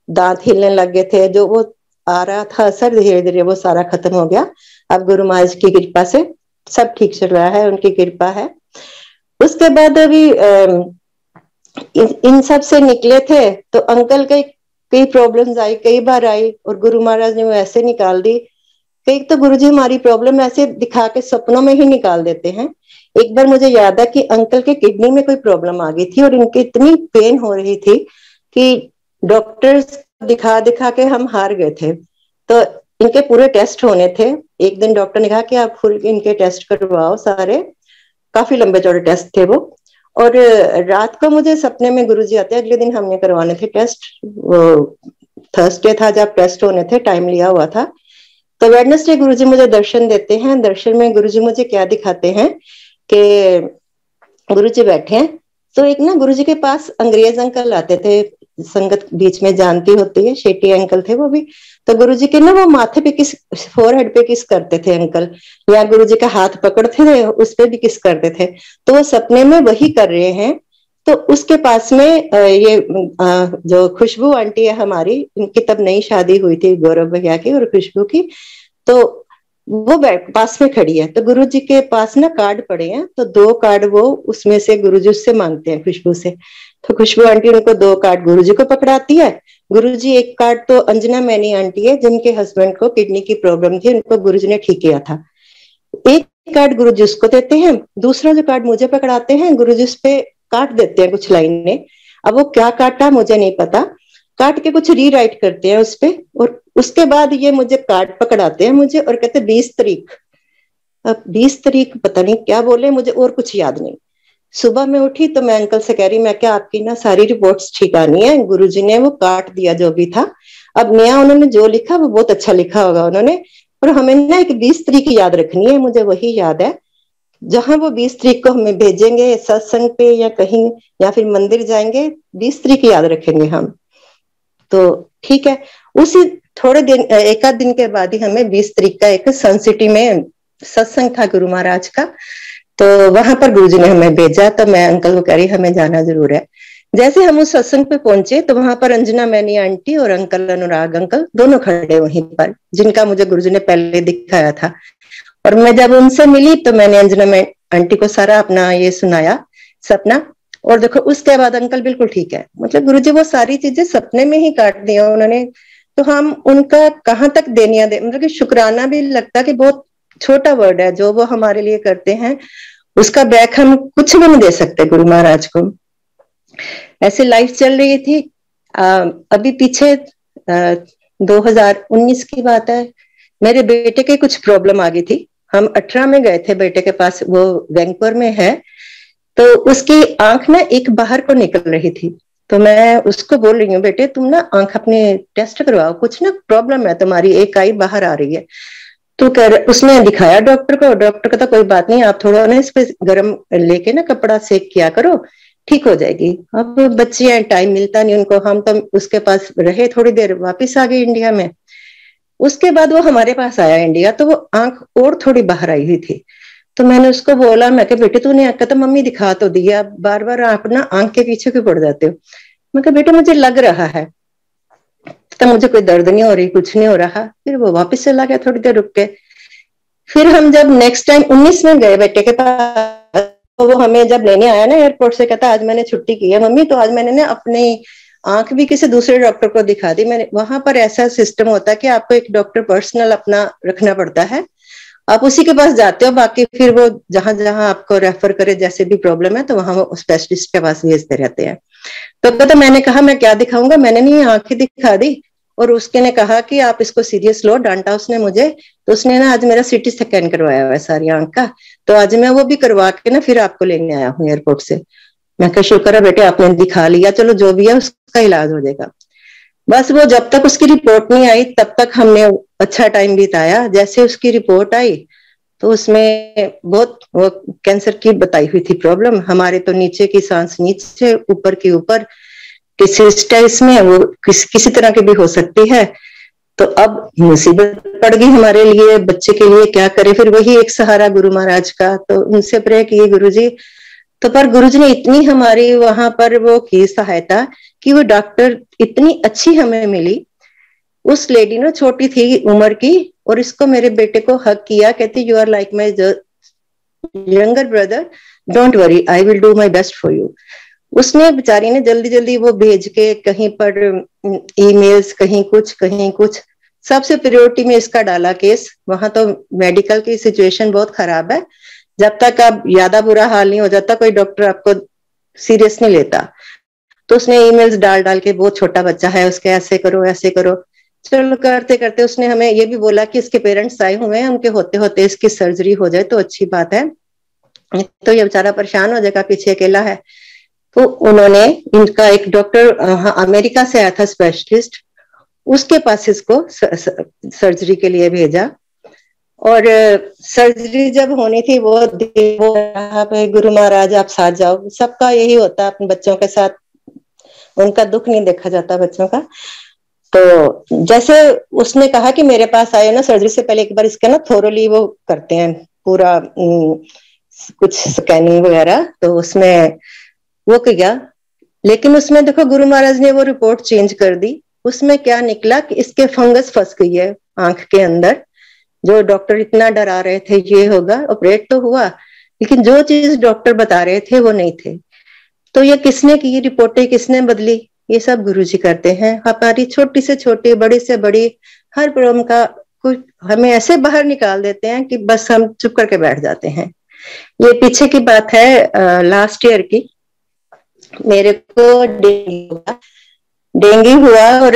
Speaker 2: दांत हिलने लग गए थे, जो वो आ रहा था असर, धीरे धीरे वो सारा खत्म हो गया। अब गुरु महाराज की कृपा से सब ठीक चल रहा है, उनकी कृपा है। उसके बाद अभी इन सब से निकले थे तो अंकल के कई प्रॉब्लम्स आई, कई बार आई, और गुरु महाराज ने वो ऐसे निकाल दी। कई तो गुरुजी हमारी प्रॉब्लम ऐसे दिखा के सपनों में ही निकाल देते हैं। एक बार मुझे याद है कि अंकल के किडनी में कोई प्रॉब्लम आ गई थी और इनकी इतनी पेन हो रही थी कि डॉक्टर्स दिखा दिखा के हम हार गए थे। तो इनके पूरे टेस्ट होने थे। एक दिन डॉक्टर ने कहा कि आप फुल इनके टेस्ट करवाओ सारे, काफी लंबे चौड़े टेस्ट थे वो। और रात को मुझे सपने में गुरुजी आते, अगले दिन हमने करवाने थे टेस्ट, वो थर्सडे था जब टेस्ट होने थे, टाइम लिया हुआ था। तो वेडनेसडे गुरुजी मुझे दर्शन देते हैं। दर्शन में गुरुजी मुझे क्या दिखाते हैं कि गुरुजी बैठे हैं, तो एक ना गुरुजी के पास अंग्रेज अंकल आते थे, संगत बीच में जानती होती है, शेट्टी अंकल थे वो भी। तो गुरुजी के ना वो माथे पे किस, फोरहेड पे किस करते थे अंकल, या गुरुजी का हाथ पकड़ते थे उस पे भी किस करते थे। तो वो सपने में वही कर रहे हैं। तो उसके पास में ये जो खुशबू आंटी है हमारी, इनकी तब नई शादी हुई थी गौरव भैया की और खुशबू की, तो वो पास में खड़ी है। तो गुरुजी के पास ना कार्ड पड़े हैं, तो 2 कार्ड वो उसमें से गुरुजी उससे मांगते हैं, खुशबू से। तो खुशबू आंटी उनको 2 कार्ड गुरुजी को पकड़ाती है। गुरुजी एक कार्ड तो अंजना मैनी आंटी है जिनके हस्बैंड को किडनी की प्रॉब्लम थी, उनको गुरुजी ने ठीक किया था। एक कार्ड गुरुजी उसको देते हैं, दूसरा जो कार्ड मुझे पकड़ाते हैं गुरुजी उस पे काट देते हैं कुछ लाइनें। अब वो क्या काटा मुझे नहीं पता, काट के कुछ रीराइट करते हैं उस पे, और उसके बाद ये मुझे कार्ड पकड़ाते हैं मुझे और कहते 20 तारीख। अब 20 तारीख पता नहीं क्या बोले मुझे, और कुछ याद नहीं। सुबह में उठी तो मैं अंकल से कह रही, मैं क्या आपकी ना सारी रिपोर्ट्स ठीक आनी है, गुरुजी ने वो काट दिया जो भी था। अब नया उन्होंने जो लिखा वो बहुत अच्छा लिखा होगा उन्होंने, और हमें ना एक 20 तारीख याद रखनी है, मुझे वही याद है। जहां वो 20 तारीख को हमें भेजेंगे सत्संग पे या कहीं, या फिर मंदिर जाएंगे, 20 तारीख याद रखेंगे हम। तो ठीक है, उसी थोड़े दिन, एक आध दिन के बाद ही हमें 20 तारीख का एक सन सिटी में सत्संग था गुरु महाराज का, तो वहां पर गुरुजी ने हमें भेजा। तो मैं अंकल को कह रही हमें जाना जरूर है। जैसे हम उस सत्संग पे पहुंचे तो वहां पर अंजना मैनी आंटी और अंकल अनुराग अंकल दोनों खड़े वहीं पर, जिनका मुझे गुरुजी ने पहले दिखाया था। और मैं जब उनसे मिली तो मैंने अंजना में आंटी को सारा अपना ये सुनाया सपना, और देखो उसके बाद अंकल बिल्कुल ठीक है। मतलब गुरुजी वो सारी चीजें सपने में ही काट दिया उन्होंने। तो हम उनका कहाँ तक देनिया दे, मतलब कि शुक्राना भी लगता कि बहुत छोटा वर्ड है जो वो हमारे लिए करते हैं, उसका बैक हम कुछ भी नहीं दे सकते गुरु महाराज को। ऐसे लाइफ चल रही थी। अभी पीछे 2019 की बात है, मेरे बेटे के कुछ प्रॉब्लम आ गई थी। हम 18 में गए थे बेटे के पास, वो बैंगपुर में है। तो उसकी आंख ना एक बाहर को निकल रही थी, तो मैं उसको बोल रही हूँ, बेटे तुम ना आंख अपने टेस्ट करवाओ, कुछ ना प्रॉब्लम है तुम्हारी, एक आई बाहर आ रही है। तो उसने दिखाया डॉक्टर को, डॉक्टर कहता कोई बात नहीं, आप थोड़ा ना इस पे गर्म लेके ना कपड़ा सेक किया करो, ठीक हो जाएगी। अब बच्चे हैं, टाइम मिलता नहीं उनको, हम तो उसके पास रहे थोड़ी देर, वापिस आ गए इंडिया में। उसके बाद वो हमारे पास आया इंडिया, तो वो आंख और थोड़ी बाहर आई हुई थी। तो मैंने उसको बोला, मैं कहा बेटे तूने कहता मम्मी दिखा तो दिया, बार बार आप ना आंख के पीछे क्यों पड़ जाते हो। मैं कहा बेटे मुझे लग रहा है, तो मुझे कोई दर्द नहीं हो रही, कुछ नहीं हो रहा। फिर वो वापस चला गया थोड़ी देर रुक के। फिर हम जब नेक्स्ट टाइम 19 में गए बेटे के पास, तो वो हमें जब लेने आया ना एयरपोर्ट से, कहता आज मैंने छुट्टी की है मम्मी, तो आज मैंने ना अपनी आंख भी किसी दूसरे डॉक्टर को दिखा दी। मैंने वहां पर ऐसा सिस्टम होता है कि आपको एक डॉक्टर पर्सनल अपना रखना पड़ता है, आप उसी के पास जाते हो, बाकी फिर वो जहां जहां आपको रेफर करे, जैसे भी प्रॉब्लम है तो वहां वो स्पेशलिस्ट के पास भेजते रहते हैं। तो कहता मैंने कहा मैं क्या दिखाऊंगा, मैंने नहीं आंखें दिखा दी। और उसके ने कहा कि आप इसको सीरियस लो, डांटा उसने मुझे। तो उसने ना आज मेरा सीटी स्कैन करवाया हुआ है सारी आंख का, तो आज मैं वो भी करवा के ना फिर आपको लेने आया हूँ एयरपोर्ट से। मैं कहा शुक्र है बेटे आपने दिखा लिया, चलो जो भी है उसका इलाज हो जाएगा। बस वो जब तक उसकी रिपोर्ट नहीं आई तब तक हमने अच्छा टाइम बिताया। जैसे उसकी रिपोर्ट आई तो उसमें बहुत वो कैंसर की बताई हुई थी प्रॉब्लम। हमारे तो नीचे की सांस नीचे, ऊपर की ऊपर, किसी स्टेज में वो किसी तरह की भी हो सकती है। तो अब मुसीबत पड़ गई हमारे लिए, बच्चे के लिए क्या करे। फिर वही एक सहारा गुरु महाराज का, तो उनसे प्रे किए गुरु जी। तो पर गुरु जी ने इतनी हमारी वहां पर वो की सहायता कि वो डॉक्टर इतनी अच्छी हमें मिली। उस लेडी ने छोटी थी उम्र की, और इसको मेरे बेटे को हक किया, कहती you are like my younger brother, don't worry I will do my best for you. उसने बेचारी ने जल्दी जल्दी वो भेज के कहीं पर ईमेल्स, कहीं कुछ, सबसे प्रायोरिटी में इसका डाला केस। वहां तो मेडिकल की सिचुएशन बहुत खराब है, जब तक आप ज्यादा बुरा हाल नहीं हो जाता कोई डॉक्टर आपको सीरियस नहीं लेता। तो उसने ईमेल्स डाल डाल के, बहुत छोटा बच्चा है, उसके ऐसे करो ऐसे करो। चलो करते करते उसने हमें ये भी बोला कि इसके पेरेंट्स आए हुए हैं, उनके होते होते इसकी सर्जरी हो जाए तो अच्छी बात है, तो ये बेचारा परेशान हो जाएगा, पीछे अकेला है। तो उन्होंने इनका एक डॉक्टर अमेरिका से आया था स्पेशलिस्ट, उसके पास इसको सर्जरी के लिए भेजा। और सर्जरी जब होनी थी वो गुरु महाराज आप साथ जाओ, सबका यही होता है अपने बच्चों के साथ, उनका दुख नहीं देखा जाता बच्चों का। तो जैसे उसने कहा कि मेरे पास आए ना, सर्जरी से पहले एक बार इसका ना थोरोली वो करते हैं पूरा कुछ स्कैनिंग वगैरह, तो उसमें वो किया। लेकिन उसमें देखो गुरु महाराज ने वो रिपोर्ट चेंज कर दी। उसमें क्या निकला कि इसके फंगस फंस गई है आंख के अंदर। जो डॉक्टर इतना डरा रहे थे ये होगा, ऑपरेट तो हुआ, लेकिन जो चीज डॉक्टर बता रहे थे वो नहीं थे। तो ये किसने की रिपोर्टें, किसने बदली, ये सब गुरुजी करते हैं। हमारी छोटी से छोटी, बड़ी से बड़ी हर प्रॉब्लम का कुछ हमें ऐसे बाहर निकाल देते हैं कि बस हम चुप करके बैठ जाते हैं। ये पीछे की बात है, लास्ट ईयर की। मेरे को डेंगू हुआ और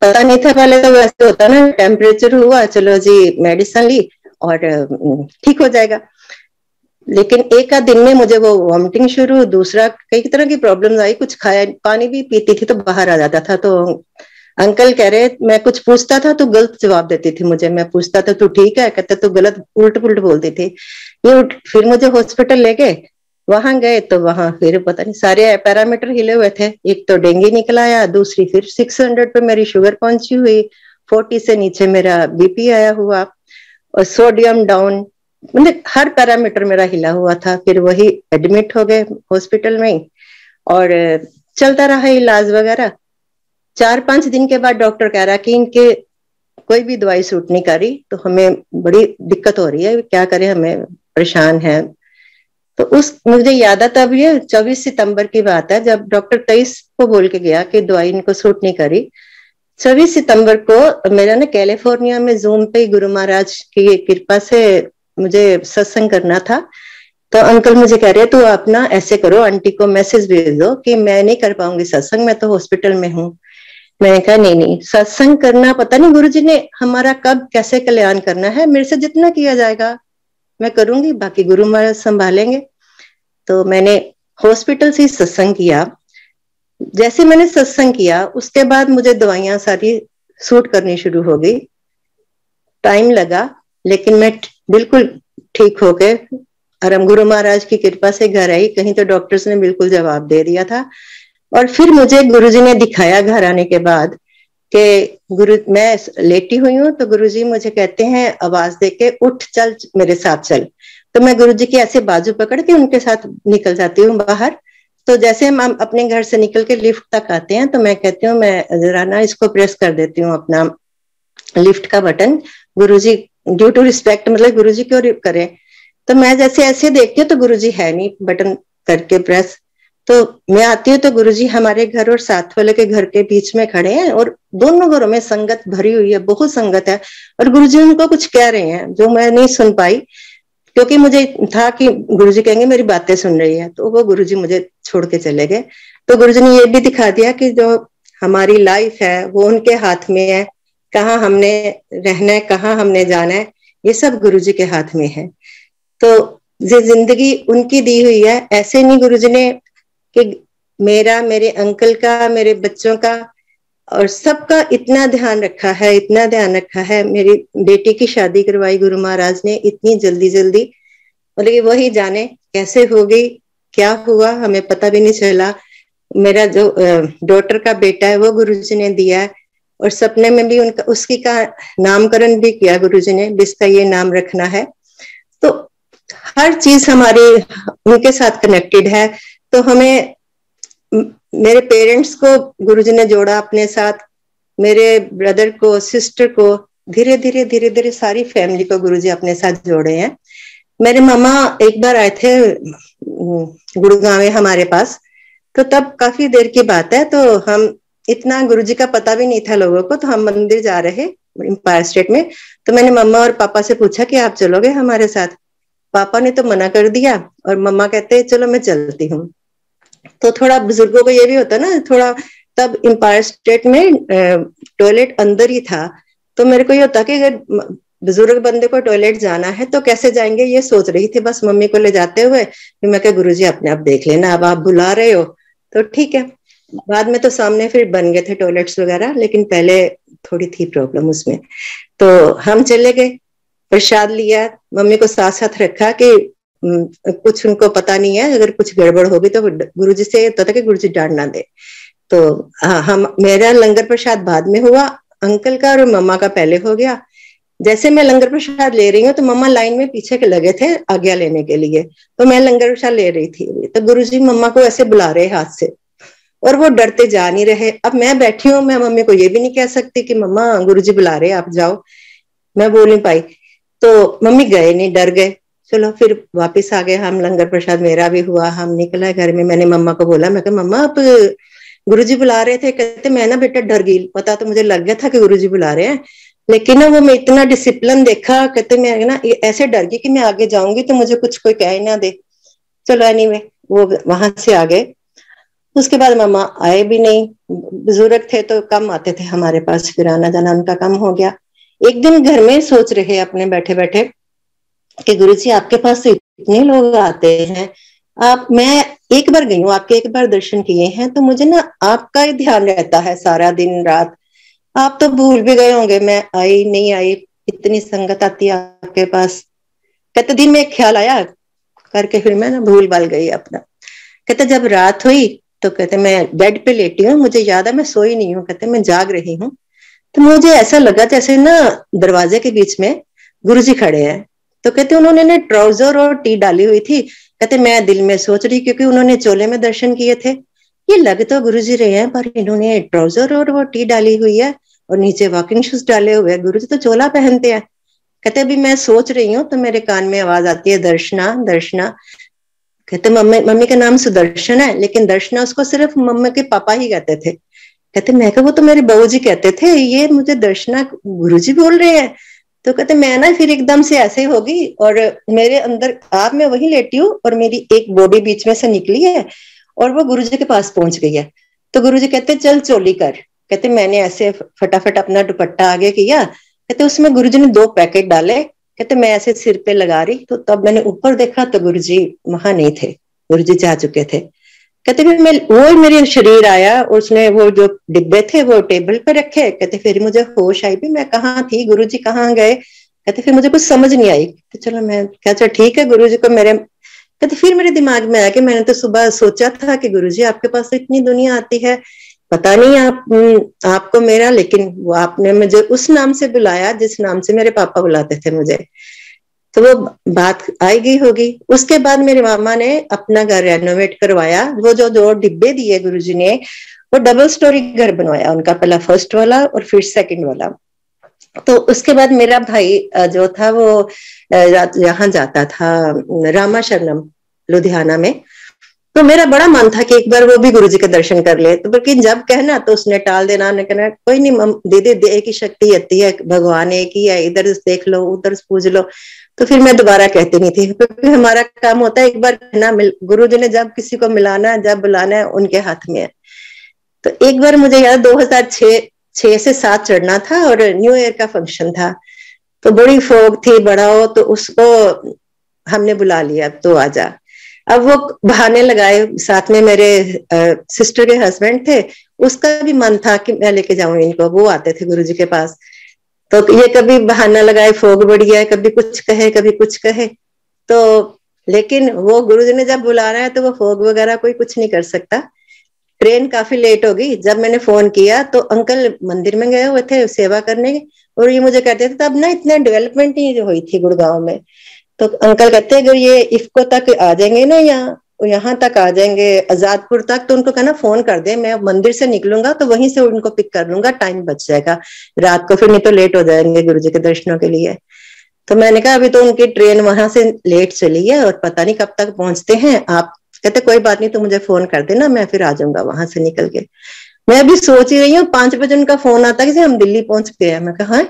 Speaker 2: पता नहीं था पहले, तो वैसे होता ना, टेम्परेचर हुआ, चलो जी मेडिसिन ली और ठीक हो जाएगा। लेकिन एक आध दिन में मुझे वो वॉमिटिंग शुरू, दूसरा कई तरह की प्रॉब्लम्स आई, कुछ खाया, पानी भी पीती थी तो बाहर आ जाता था। तो अंकल कह रहे, मैं कुछ पूछता था तो गलत जवाब देती थी मुझे, मैं पूछता था तू ठीक है, कहते तू गलत उल्ट पुलट बोलती थी। ये फिर मुझे हॉस्पिटल ले गए, वहां गए तो वहां फिर पता नहीं सारे पैरामीटर हिले हुए थे। एक तो डेंगू निकल आया, दूसरी फिर 600 पे मेरी शुगर पहुंची हुई, 40 से नीचे मेरा बीपी आया हुआ, और सोडियम डाउन, मतलब हर पैरामीटर मेरा हिला हुआ था। फिर वही एडमिट हो गए हॉस्पिटल में ही, और चलता रहा इलाज वगैरह। 4-5 दिन के बाद डॉक्टर कह रहा कि इनके कोई भी दवाई सूट नहीं कर रही, तो हमें बड़ी दिक्कत हो रही है, क्या करें, हमें परेशान है। तो उस मुझे याद आता, अब ये 24 सितंबर की बात है, जब डॉक्टर 23 को बोल के गया कि दवाई इनको सूट नहीं करी। 24 सितंबर को मेरा ना कैलिफोर्निया में जूम पे गुरु महाराज की कृपा से मुझे सत्संग करना था। तो अंकल मुझे कह रहे तू आप ना ऐसे करो, आंटी को मैसेज भेज दो कि मैं नहीं कर पाऊंगी सत्संग, मैं तो हॉस्पिटल में हूँ। मैंने कहा नहीं नहीं, सत्संग करना पता नहीं गुरुजी ने हमारा कब कैसे कल्याण करना है, मेरे से जितना किया जाएगा मैं करूंगी, बाकी गुरु महाराज संभालेंगे। तो मैंने हॉस्पिटल से सत्संग किया। जैसे मैंने सत्संग किया उसके बाद मुझे दवाइयां सारी सूट करनी शुरू हो गई। टाइम लगा लेकिन मैं बिल्कुल ठीक हो गए। और गुरु महाराज की कृपा से घर आई, कहीं तो डॉक्टर्स ने बिल्कुल जवाब दे दिया था। और फिर मुझे गुरुजी ने दिखाया घर आने के बाद कि गुरु, मैं लेटी हुई हूँ तो गुरुजी मुझे कहते हैं आवाज देके, उठ चल मेरे साथ चल। तो मैं गुरुजी की ऐसे बाजू पकड़ के उनके साथ निकल जाती हूँ बाहर। तो जैसे हम अपने घर से निकल के लिफ्ट तक आते हैं तो मैं कहती हूँ मैं जरा ना इसको प्रेस कर देती हूँ अपना लिफ्ट का बटन। गुरुजी ड्यू टू रिस्पेक्ट, मतलब गुरुजी क्यों करें। तो मैं जैसे ऐसे देखती हूँ तो गुरुजी है नहीं, बटन करके प्रेस। तो मैं आती हूँ तो गुरुजी हमारे घर और साथ वाले के घर के बीच में खड़े हैं और दोनों घरों में संगत भरी हुई है, बहुत संगत है। और गुरुजी उनको कुछ कह रहे हैं जो मैं नहीं सुन पाई, क्योंकि मुझे था कि गुरुजी कहेंगे मेरी बातें सुन रही है। तो वो गुरुजी मुझे छोड़ के चले गए। तो गुरुजी ने ये भी दिखा दिया कि जो हमारी लाइफ है वो उनके हाथ में है, कहाँ हमने रहना है, कहाँ हमने जाना है, ये सब गुरुजी के हाथ में है। तो ये जिंदगी उनकी दी हुई है। ऐसे नहीं गुरुजी ने कि मेरा, मेरे अंकल का, मेरे बच्चों का और सबका इतना ध्यान रखा है, इतना ध्यान रखा है। मेरी बेटी की शादी करवाई गुरु महाराज ने इतनी जल्दी जल्दी, मतलब कि वही जाने कैसे हो गई, क्या हुआ हमें पता भी नहीं चला। मेरा जो डॉटर का बेटा है वो गुरुजी ने दिया है और सपने में भी उनका उसकी का नामकरण भी किया गुरुजी ने, जिसका ये नाम रखना है। तो हर चीज हमारे उनके साथ कनेक्टेड है। तो हमें, मेरे पेरेंट्स को गुरुजी ने जोड़ा अपने साथ, मेरे ब्रदर को, सिस्टर को, धीरे धीरे धीरे धीरे सारी फैमिली को गुरुजी अपने साथ जोड़े हैं। मेरे मामा एक बार आए थे गुड़गांव में हमारे पास, तो तब काफी देर की बात है। तो हम, इतना गुरुजी का पता भी नहीं था लोगों को, तो हम मंदिर जा रहे एम्पायर स्टेट में। तो मैंने मम्मा और पापा से पूछा कि आप चलोगे हमारे साथ। पापा ने तो मना कर दिया और मम्मा कहते चलो मैं चलती हूँ। तो थोड़ा बुजुर्गों को ये भी होता ना, थोड़ा तब एम्पायर स्टेट में टॉयलेट अंदर ही था। तो मेरे को ये होता कि अगर बुजुर्ग बंदे को टॉयलेट जाना है तो कैसे जाएंगे, ये सोच रही थी बस मम्मी को ले जाते हुए। फिर मैं कहा गुरुजी अपने आप देख लेना, अब आप बुला रहे हो तो ठीक है। बाद में तो सामने फिर बन गए थे टॉयलेट्स वगैरह, लेकिन पहले थोड़ी थी प्रॉब्लम उसमें। तो हम चले गए, प्रसाद लिया, मम्मी को साथ साथ रखा कि कुछ उनको पता नहीं है, अगर कुछ गड़बड़ होगी तो गुरुजी से होता था कि गुरुजी डांट ना दे। तो हम, मेरा लंगर प्रसाद बाद में हुआ, अंकल का और मम्मा का पहले हो गया। जैसे मैं लंगर प्रसाद ले रही हूँ तो मम्मा लाइन में पीछे के लगे थे आज्ञा लेने के लिए, तो मैं लंगर प्रसाद ले रही थी। तो गुरुजी मम्मा को ऐसे बुला रहे हाथ से और वो डरते जा नहीं रहे। अब मैं बैठी हूँ, मैं मम्मी को ये भी नहीं कह सकती कि मम्मा गुरुजी बुला रहे आप जाओ, मैं बोल नहीं पाई। तो मम्मी गए नहीं, डर गए। चलो फिर वापस आ गए हम, लंगर प्रसाद मेरा भी हुआ, हम निकला घर में। मैंने मम्मा को बोला, मैं कहा मम्मा आप गुरुजी बुला रहे थे। कहते मैं ना बेटा डर गई, पता तो मुझे लग गया था कि गुरुजी बुला रहे हैं, लेकिन ना वो मैं इतना डिसिप्लिन देखा, कहते मैं ना ऐसे डर गई कि मैं आगे जाऊंगी तो मुझे कुछ कोई कह ही ना दे। चलो एनीवे वो वहां से आ गए। उसके बाद मम्मा आए भी नहीं, बुजुर्ग थे तो कम आते थे हमारे पास, फिर आना जाना उनका कम हो गया। एक दिन घर में सोच रहे अपने बैठे बैठे कि गुरुजी आपके पास तो इतने लोग आते हैं, आप, मैं एक बार गई हूँ, आपके एक बार दर्शन किए हैं, तो मुझे ना आपका ही ध्यान रहता है सारा दिन रात। आप तो भूल भी गए होंगे मैं आई नहीं आई, इतनी संगत आती है आपके पास। कहते दिन में एक ख्याल आया करके फिर मैं ना भूल भाल गई अपना। कहते जब रात हुई तो कहते मैं बेड पे लेटी हूँ, मुझे याद है मैं सोई नहीं हूँ, कहते मैं जाग रही हूँ। तो मुझे ऐसा लगा जैसे ना दरवाजे के बीच में गुरुजी खड़े हैं। तो कहते उन्होंने ने ट्राउजर और टी डाली हुई थी। कहते मैं दिल में सोच रही, क्योंकि उन्होंने चोले में दर्शन किए थे, ये लग तो गुरुजी रहे हैं पर इन्होंने ट्राउजर और वो टी डाली हुई है और नीचे वॉकिंग शूज डाले हुए हैं, गुरुजी तो चोला पहनते हैं। कहते अभी मैं सोच रही हूँ तो मेरे कान में आवाज आती है दर्शना दर्शना। कहते मम्मी, मम्मी का नाम सुदर्शन है लेकिन दर्शना उसको सिर्फ मम्मी के पापा ही कहते थे। कहते मैं कहा वो तो मेरे बहू जी कहते थे, ये मुझे दर्शना गुरुजी बोल रहे हैं। तो कहते मैं ना फिर एकदम से ऐसे ही होगी और मेरे अंदर, आप मैं वही लेटी हूँ और मेरी एक बॉडी बीच में से निकली है और वो गुरुजी के पास पहुंच गई है। तो गुरुजी कहते चल चोली कर। कहते मैंने ऐसे फटाफट अपना दुपट्टा आगे किया। कहते उसमें गुरुजी ने 2 पैकेट डाले। कहते मैं ऐसे सिर पे लगा रही, तो तब मैंने ऊपर देखा तो गुरुजी वहां नहीं थे। गुरुजी जा चुके थे। कहते फिर मैं वो मेरे शरीर आया, उसने वो जो डिब्बे थे वो टेबल पे रखे। कहते फिर मुझे होश आई भी मैं कहाँ थी, गुरुजी कहाँ गए। कहते फिर मुझे कुछ समझ नहीं आई। तो चलो मैं क्या, चल ठीक है, गुरुजी को मेरे, कहते फिर मेरे दिमाग में आया कि मैंने तो सुबह सोचा था कि गुरुजी आपके पास तो इतनी दुनिया आती है, पता नहीं आपको मेरा, लेकिन वो आपने मुझे उस नाम से बुलाया जिस नाम से मेरे पापा बुलाते थे मुझे। तो वो बात आई गई होगी। उसके बाद मेरे मामा ने अपना घर रेनोवेट करवाया। वो जो जो डिब्बे दिए गुरुजी ने, वो डबल स्टोरी घर बनवाया उनका, पहला फर्स्ट वाला और फिर सेकंड वाला। तो उसके बाद मेरा भाई जो था वो यहाँ जाता था रामाशरणम लुधियाना में। तो मेरा बड़ा मन था कि एक बार वो भी गुरुजी के दर्शन कर ले। तो लेकिन जब कहना तो उसने टाल देना, उसने कहना कोई नहीं दीदी, एक ही शक्ति आती है, भगवान एक ही है, इधर देख लो उधर पूज लो। तो फिर मैं दोबारा कहती नहीं थी, क्योंकि हमारा काम होता है एक बार कहना, गुरुजी ने जब किसी को मिलाना है, जब बुलाना है, उनके हाथ में है। तो एक बार मुझे याद 2006 से 7 चढ़ना था और न्यू ईयर का फंक्शन था। तो बड़ी फोग थी बड़ा हो, तो उसको हमने बुला लिया, तो आजा। अब वो बहाने लगाए, साथ में मेरे सिस्टर के हस्बैंड थे, उसका भी मन था कि मैं लेके जाऊं इनको, वो आते थे गुरुजी के पास। तो ये कभी बहाना लगाए फोग बढ़ गया, कभी कुछ कहे कभी कुछ कहे। तो लेकिन वो गुरुजी ने जब बुलाना है तो वो फोग वगैरह कोई कुछ नहीं कर सकता। ट्रेन काफी लेट हो गई। जब मैंने फोन किया तो अंकल मंदिर में गए हुए थे सेवा करने, और ये मुझे कहते थे तब ना इतने डेवलपमेंट नहीं हुई थी गुड़गांव में। तो अंकल कहते हैं अगर ये इफ्को तक आ जाएंगे ना, यहाँ तक आ जाएंगे आजादपुर तक, तो उनको कहना फोन कर दे, मैं मंदिर से निकलूंगा तो वहीं से उनको पिक कर लूंगा, टाइम बच जाएगा रात को, फिर नहीं तो लेट हो जाएंगे गुरुजी के दर्शनों के लिए। तो मैंने कहा अभी तो उनकी ट्रेन वहां से लेट चली है और पता नहीं कब तक पहुंचते हैं आप। कहते कोई बात नहीं, तो मुझे फोन कर देना, मैं फिर आ जाऊंगा वहां से निकल के। मैं अभी सोच ही रही हूँ 5 बजे उनका फोन आता है कि हम दिल्ली पहुंच गए हैं। मैं कहा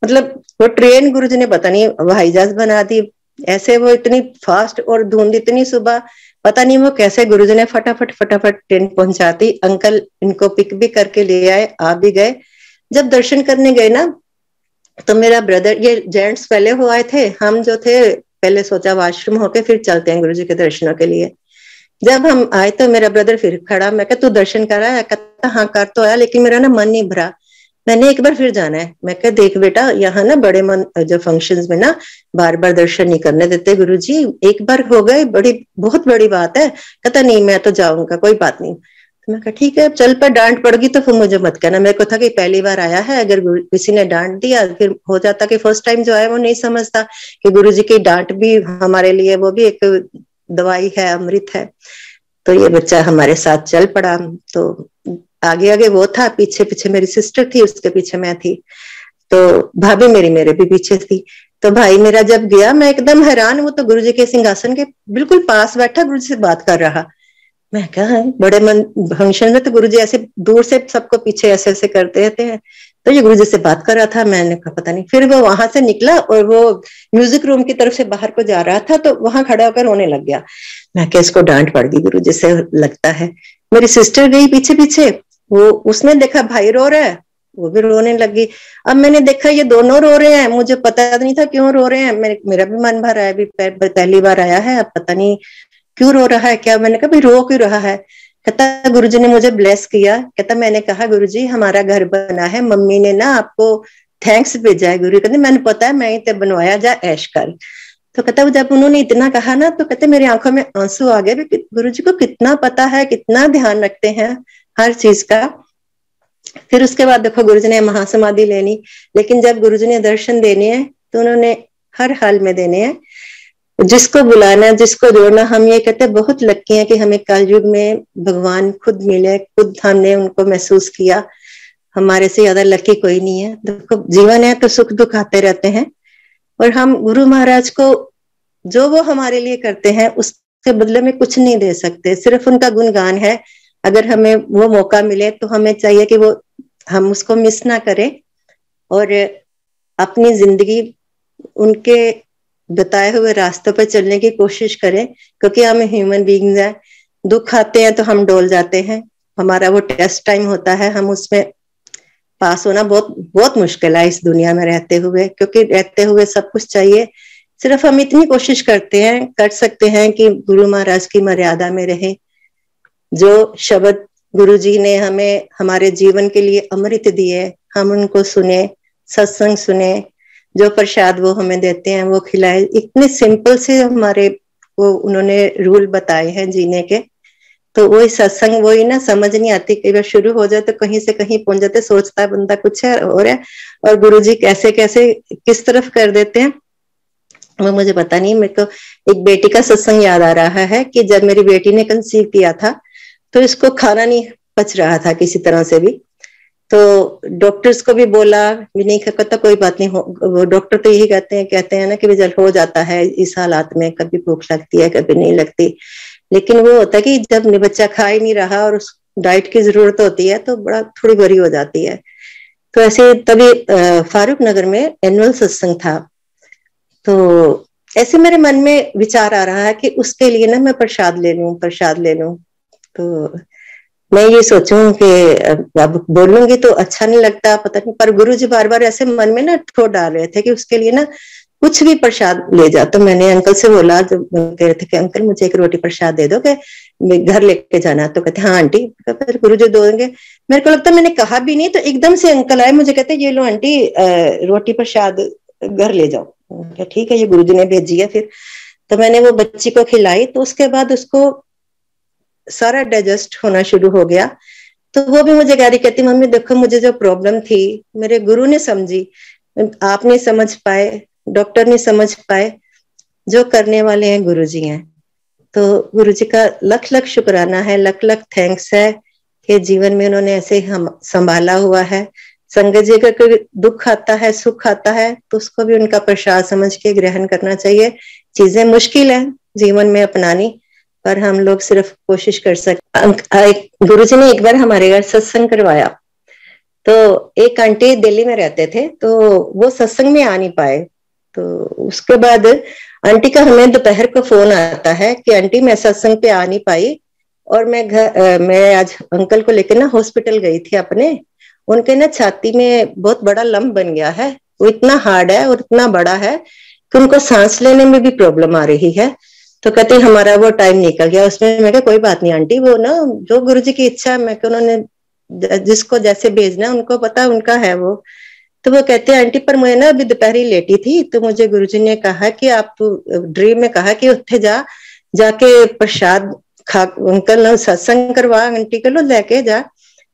Speaker 2: मतलब वो ट्रेन गुरुजी ने पता नहीं हवाई जहाज बना दी ऐसे, वो इतनी फास्ट, और धुंध इतनी सुबह, पता नहीं वो कैसे गुरुजी ने फटाफट फटाफट ट्रेन पहुंचाती। अंकल इनको पिक भी करके ले आए, आ भी गए। जब दर्शन करने गए ना, तो मेरा ब्रदर, ये जेंट्स पहले हो आए थे, हम जो थे पहले सोचा वॉशरूम होके फिर चलते हैं गुरुजी के दर्शनों के लिए। जब हम आए तो मेरा ब्रदर फिर खड़ा, मैं कहा तू दर्शन कर आया? कहता हाँ कर तो आया, लेकिन मेरा ना मन नहीं भरा, मैंने एक बार फिर जाना है। मैं कहा देख बेटा, यहाँ ना बड़े मन जो फंक्शंस में ना बार बार दर्शन नहीं करने देते गुरुजी, एक बार हो गए, बड़ी बहुत बड़ी बात है। कहता नहीं मैं तो जाऊंगा, कोई बात नहीं। तो मैं कहा ठीक है चल, पर डांट पड़गी तो फिर मुझे मत कहना। मेरे को था कि पहली बार आया है, अगर किसी ने डांट दिया फिर हो जाता कि फर्स्ट टाइम जो है वो नहीं समझता कि गुरुजी की डांट भी हमारे लिए वो भी एक दवाई है, अमृत है। तो ये बच्चा हमारे साथ चल पड़ा। तो आगे आगे वो था, पीछे पीछे मेरी सिस्टर थी, उसके पीछे मैं थी, तो भाभी मेरी मेरे भी पीछे थी। तो भाई मेरा जब गया, मैं एकदम हैरान, वो तो गुरुजी के सिंहासन के बिल्कुल पास बैठा, गुरुजी से बात कर रहा। मैं कहा बड़े मन फंक्शन में तो गुरुजी ऐसे दूर से सबको पीछे ऐसे ऐसे करते रहते हैं, तो ये गुरुजी से बात कर रहा था। मैंने कहा पता नहीं। फिर वो वहां से निकला और वो म्यूजिक रूम की तरफ से बाहर को जा रहा था, तो वहां खड़ा होकर रोने लग गया। मैं क्या इसको डांट पड़ गई गुरुजी से लगता है। मेरी सिस्टर गई पीछे पीछे, वो उसने देखा भाई रो रहा है, वो भी रोने लगी। अब मैंने देखा ये दोनों रो रहे हैं, मुझे पता नहीं था क्यों रो रहे हैं, मेरा भी मन भर रहा है, अभी पहली बार आया है, अब पता नहीं क्यों रो रहा है क्या। मैंने कहा भाई रो क्यों रहा है? कहता गुरुजी ने मुझे ब्लेस किया। कहता मैंने कहा गुरुजी हमारा घर बना है, मम्मी ने ना आपको थैंक्स भेजा है। गुरु कहते मैंने पता है, मैं ही तो बनवाया, जा ऐश कर। तो कहता जब उन्होंने इतना कहा ना, तो कहते मेरी आंखों में आंसू आ गए। गुरुजी को कितना पता है, कितना ध्यान रखते हैं हर चीज का। फिर उसके बाद देखो गुरुजी ने महासमाधि लेनी, लेकिन जब गुरुजी ने दर्शन देने हैं तो उन्होंने हर हाल में देने हैं। जिसको बुलाना, जिसको जोड़ना, हम ये कहते हैं बहुत लक्की हैं कि हमें कलयुग में भगवान खुद मिले, खुद हमने उनको महसूस किया। हमारे से ज्यादा लकी कोई नहीं है। देखो जीवन है तो सुख दुख आते रहते हैं, और हम गुरु महाराज को जो वो हमारे लिए करते हैं उसके बदले में कुछ नहीं दे सकते, सिर्फ उनका गुणगान है। अगर हमें वो मौका मिले तो हमें चाहिए कि वो हम उसको मिस ना करें और अपनी जिंदगी उनके बताए हुए रास्तों पर चलने की कोशिश करें, क्योंकि हम ह्यूमन बीइंग्स हैं। दुख आते हैं तो हम डोल जाते हैं, हमारा वो टेस्ट टाइम होता है, हम उसमें पास होना बहुत बहुत मुश्किल है इस दुनिया में रहते हुए, क्योंकि रहते हुए सब कुछ चाहिए, सिर्फ हम इतनी कोशिश कर सकते हैं कि गुरु महाराज की मर्यादा में रहे। जो शब्द गुरु जी ने हमें हमारे जीवन के लिए अमृत दिए, हम उनको सुने, सत्संग सुने, जो प्रसाद वो हमें देते हैं वो खिलाए। इतने सिंपल से हमारे वो उन्होंने रूल बताए हैं जीने के। तो वही सत्संग, वही ना समझ नहीं आती, कई बार शुरू हो जाए तो कहीं से कहीं पहुंच जाते, सोचता है बंदा कुछ है और गुरु जी कैसे कैसे किस तरफ कर देते हैं वो मुझे पता नहीं। मेरे को एक बेटी का सत्संग याद आ रहा है कि जब मेरी बेटी ने कंसीव किया था तो इसको खाना नहीं पच रहा था किसी तरह से भी, तो डॉक्टर्स को भी बोला भी नहीं कहता कोई बात नहीं हो, वो डॉक्टर तो यही कहते हैं ना कि जब हो जाता है इस हालात में, कभी भूख लगती है कभी नहीं लगती। लेकिन वो होता है कि जब बच्चा खा ही नहीं रहा और उस डाइट की जरूरत होती है तो बड़ा थोड़ी बुरी हो जाती है। तो ऐसे तभी फारूक नगर में एनुअल सत्संग था, तो ऐसे मेरे मन में विचार आ रहा है कि उसके लिए ना मैं प्रसाद ले लूं। तो मैं ये सोचूं कि अब बोलूंगी तो अच्छा नहीं लगता, पता नहीं, पर गुरु जी बार बार ऐसे मन में ना ठोक डाल रहे थे कि उसके लिए ना कुछ भी प्रसाद ले जा। तो मैंने अंकल से बोला, जो कह रहे थे कि अंकल मुझे एक रोटी प्रसाद दे दो कि घर लेके जाना। तो कहते हाँ आंटी, फिर गुरु जी देंगे। मेरे को लगता मैंने कहा भी नहीं, तो एकदम से अंकल आए, मुझे कहते ये लो आंटी रोटी प्रसाद घर ले जाओ। ठीक है, ये गुरु जी ने भेजी है। फिर तो मैंने वो बच्ची को खिलाई, तो उसके बाद उसको सारा डाइजेस्ट होना शुरू हो गया। तो वो भी मुझे गारी कहती मम्मी देखो मुझे जो प्रॉब्लम थी मेरे गुरु ने समझी, आप नहीं समझ पाए, डॉक्टर नहीं समझ पाए, जो करने वाले हैं गुरु जी हैं। तो गुरु जी का लख लख शुक्राना है, लख लख थैंक्स है कि जीवन में उन्होंने ऐसे हम संभाला हुआ है। संगत जी का कोई दुख आता है सुख आता है तो उसको भी उनका प्रसाद समझ के ग्रहण करना चाहिए। चीजें मुश्किल है जीवन में अपनानी, पर हम लोग सिर्फ कोशिश कर सकते। गुरु जी ने एक बार हमारे घर सत्संग करवाया, तो एक आंटी दिल्ली में रहते थे तो वो सत्संग में आ नहीं पाए। तो उसके बाद आंटी का हमें दोपहर को फोन आता है कि आंटी मैं सत्संग पे आ नहीं पाई और मैं आज अंकल को लेकर ना हॉस्पिटल गई थी अपने, उनके ना छाती में बहुत बड़ा लम्ब बन गया है, वो इतना हार्ड है और इतना बड़ा है कि उनको सांस लेने में भी प्रॉब्लम आ रही है। तो कहते हमारा वो टाइम निकल गया उसमें। मैं कोई बात नहीं आंटी, वो ना जो गुरुजी की इच्छा, मैं उन्होंने जिसको जैसे भेजना उनको पता उनका है वो। तो वो कहते हैं आंटी पर मैं ना अभी दोपहरी लेटी थी तो मुझे गुरुजी ने कहा कि आप ड्रीम में कहा कि उत्थे जाके प्रसाद खा, अंकल ना सत्संग करवा आंटी को लो लेके जा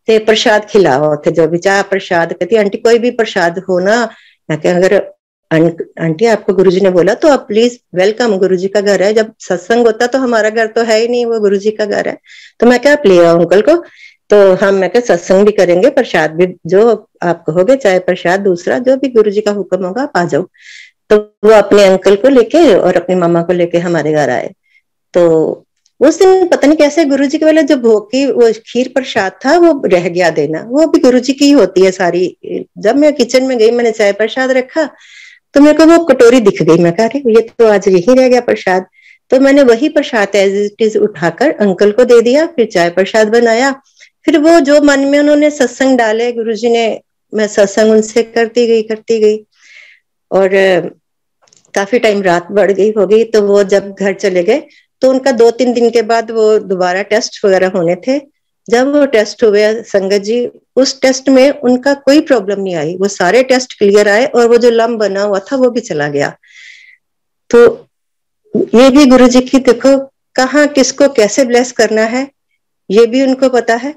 Speaker 2: ते प्रसाद खिलाओ थे, जो भी चाह प्रसाद। कहती आंटी कोई भी प्रसाद हो ना, मैं कह अगर आंटी आपको गुरुजी ने बोला तो आप प्लीज वेलकम, गुरुजी का घर है, जब सत्संग होता तो हमारा घर तो है ही नहीं, वो गुरुजी का घर है। तो मैं क्या आप ले आओ अंकल को, तो हम मैं क्या सत्संग भी करेंगे प्रसाद भी जो आप कहोगे, चाहे प्रसाद दूसरा जो भी गुरुजी का हुक्म होगा आप आ जाओ। तो वो अपने अंकल को लेके और अपनी मामा को लेके हमारे घर आए। तो उस दिन पता नहीं कैसे गुरुजी के वाले जो भोग की वो खीर प्रसाद था वो रह गया देना, वो भी गुरुजी की ही होती है सारी। जब मैं किचन में गई मैंने चाय प्रसाद रखा तो मेरे को वो कटोरी दिख गई, मैं कहा ये तो आज यही रह गया प्रसाद। तो मैंने वही प्रसाद एज इट इज उठाकर अंकल को दे दिया, फिर चाय प्रसाद बनाया। फिर वो जो मन में उन्होंने सत्संग डाले गुरुजी ने, मैं सत्संग उनसे करती गई और काफी टाइम रात बढ़ गई हो गई। तो वो जब घर चले गए तो उनका 2-3 दिन के बाद वो दोबारा टेस्ट वगैरह होने थे। जब वो टेस्ट हुए संगत जी, उस टेस्ट में उनका कोई प्रॉब्लम नहीं आई, वो सारे टेस्ट क्लियर आए और वो जो लम्ब बना हुआ था वो भी चला गया। तो ये भी गुरु जी की देखो कहाँ किसको कैसे ब्लेस करना है ये भी उनको पता है।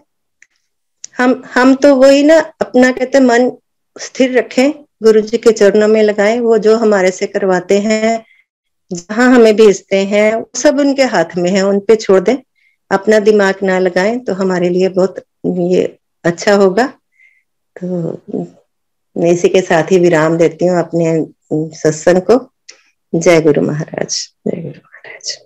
Speaker 2: हम तो वही ना अपना कहते मन स्थिर रखें, गुरु जी के चरणों में लगाएं, वो जो हमारे से करवाते हैं जहां हमें भेजते हैं सब उनके हाथ में है, उन पे छोड़ दें, अपना दिमाग ना लगाएं तो हमारे लिए बहुत ये अच्छा होगा। तो मैं इसी के साथ ही विराम देती हूँ अपने सत्संग को। जय गुरु महाराज, जय गुरु महाराज।